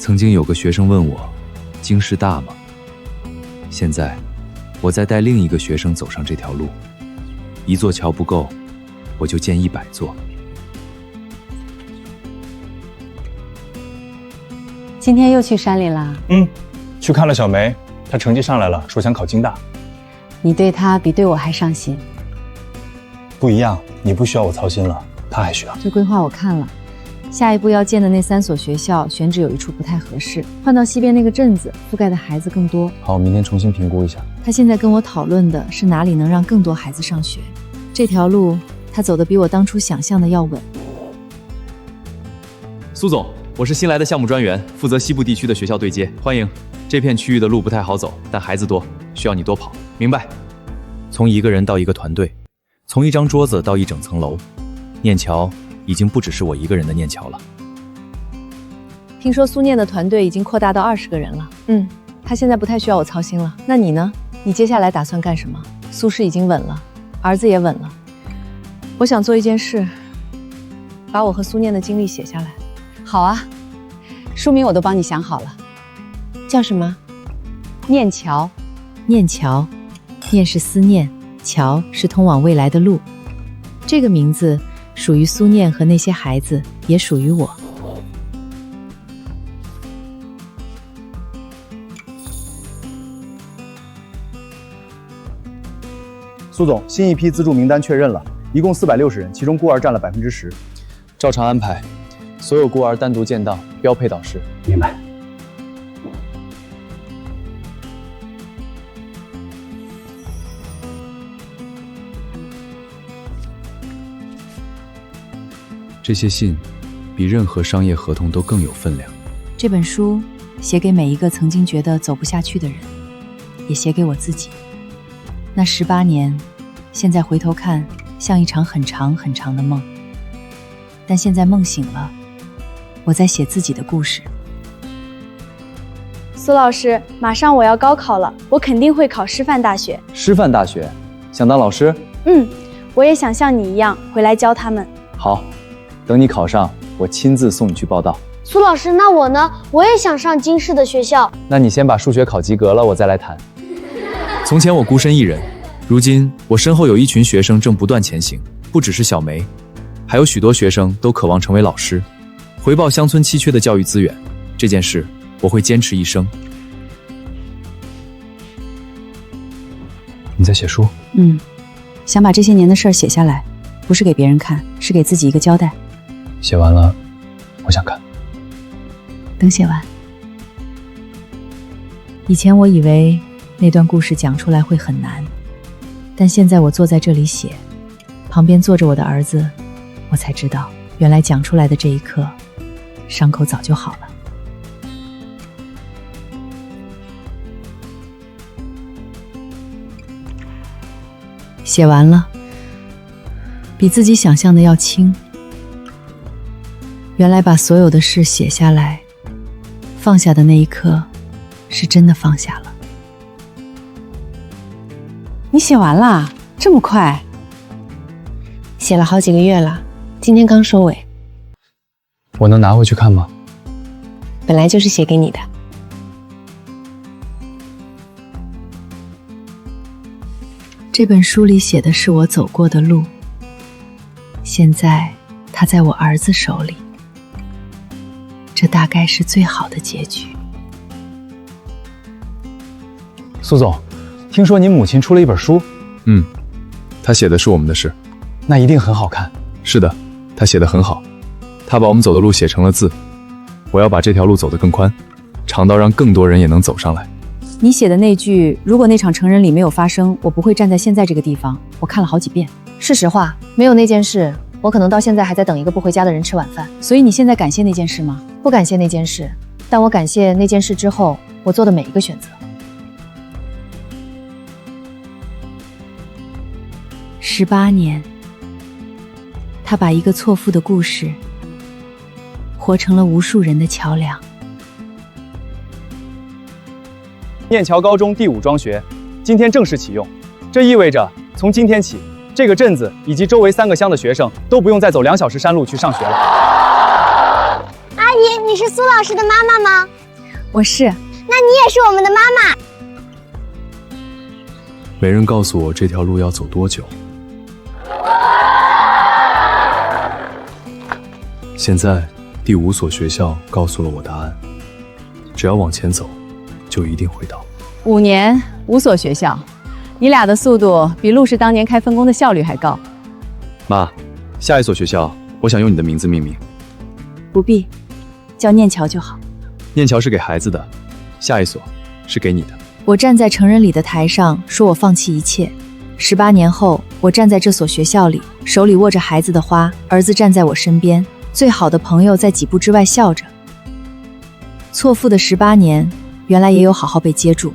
O: 曾经有个学生问我，京师大吗？现在，我在带另一个学生走上这条路。1座桥不够，我就建100座。
A: 今天又去山里啦？
C: 去看了小梅，她成绩上来了，说想考京大。
A: 你对她比对我还上心。
C: 不一样，你不需要我操心了，她还需要。
A: 这规划我看了，下一步要建的那3所学校选址有一处不太合适，换到西边那个镇子，覆盖的孩子更多。
O: 好，明天重新评估一下。
A: 他现在跟我讨论的是哪里能让更多孩子上学，这条路他走得比我当初想象的要稳。
O: 苏总，我是新来的项目专员，负责西部地区的学校对接，欢迎。这片区域的路不太好走，但孩子多，需要你多跑，明白？从1个人到1个团队，从1张桌子到1整层楼，念桥已经不只是我1个人的念桥了。
A: 听说苏念的团队已经扩大到20个人了。他现在不太需要我操心了。那你呢？你接下来打算干什么？苏氏已经稳了，儿子也稳了。我想做一件事，把我和苏念的经历写下来。好啊，书名我都帮你想好了，叫什么？念桥。念桥，念是思念，桥是通往未来的路。这个名字属于苏念和那些孩子，也属于我。
C: 苏总，新一批资助名单确认了，一共460人，其中孤儿占了10%。
O: 照常安排，所有孤儿单独建档，标配导师。
C: 明白。
O: 这些信，比任何商业合同都更有分量。
A: 这本书写给每一个曾经觉得走不下去的人，也写给我自己。那18年，现在回头看，像一场很长很长的梦。但现在梦醒了，我在写自己的故事。
D: 苏老师，马上我要高考了，我肯定会考师范大学。
R: 师范大学，想当老师？
D: 我也想像你一样回来教他们。
R: 好，等你考上，我亲自送你去报到。
K: 苏老师，那我呢？我也想上京市的学校。
R: 那你先把数学考及格了，我再来谈。
O: 从前我孤身一人，如今我身后有一群学生正不断前行，不只是小梅，还有许多学生都渴望成为老师，回报乡村稀缺的教育资源。这件事我会坚持一生。
I: 你在写书？
A: 想把这些年的事儿写下来，不是给别人看，是给自己一个交代。
I: 写完了，我想看。
A: 等写完。以前我以为那段故事讲出来会很难，但现在我坐在这里写，旁边坐着我的儿子，我才知道，原来讲出来的这一刻，伤口早就好了。
U: 写完了，比自己想象的要轻。原来把所有的事写下来，放下的那一刻，是真的放下了。你写完啦？这么快？
A: 写了好几个月了，今天刚收尾。
I: 我能拿回去看吗？
A: 本来就是写给你的。
U: 这本书里写的是我走过的路，现在它在我儿子手里，这大概是最好的结局。
I: 苏总，听说您母亲出了一本书？
O: 他写的是我们的事，
I: 那一定很好看。
O: 是的，他写得很好，他把我们走的路写成了字。我要把这条路走得更宽，长到让更多人也能走上来。
U: 你写的那句“如果那场成人礼没有发生，我不会站在现在这个地方”，我看了好几遍。
A: 是实话，没有那件事，我可能到现在还在等一个不回家的人吃晚饭。
U: 所以你现在感谢那件事吗？
A: 不感谢那件事，但我感谢那件事之后我做的每一个选择。
U: 18年，他把一个错付的故事活成了无数人的桥梁。
R: 念桥高中第5庄学今天正式启用，这意味着从今天起，这个镇子以及周围3个乡的学生都不用再走2小时山路去上学了。
K: 阿姨，你是苏老师的妈妈吗？
U: 我是。
K: 那你也是我们的妈妈。
O: 没人告诉我这条路要走多久。现在第5所学校告诉了我答案，只要往前走，就一定会到。
U: 5年5所学校，你俩的速度比陆氏当年开分工的效率还高。
O: 妈，下一所学校我想用你的名字命名。
U: 不必，叫念桥就好。
O: 念桥是给孩子的，下一所是给你的。
U: 我站在成人礼的台上，说我放弃一切。18年后，我站在这所学校里，手里握着孩子的花，儿子站在我身边，最好的朋友在几步之外笑着。错付的18年，原来也有好好被接住。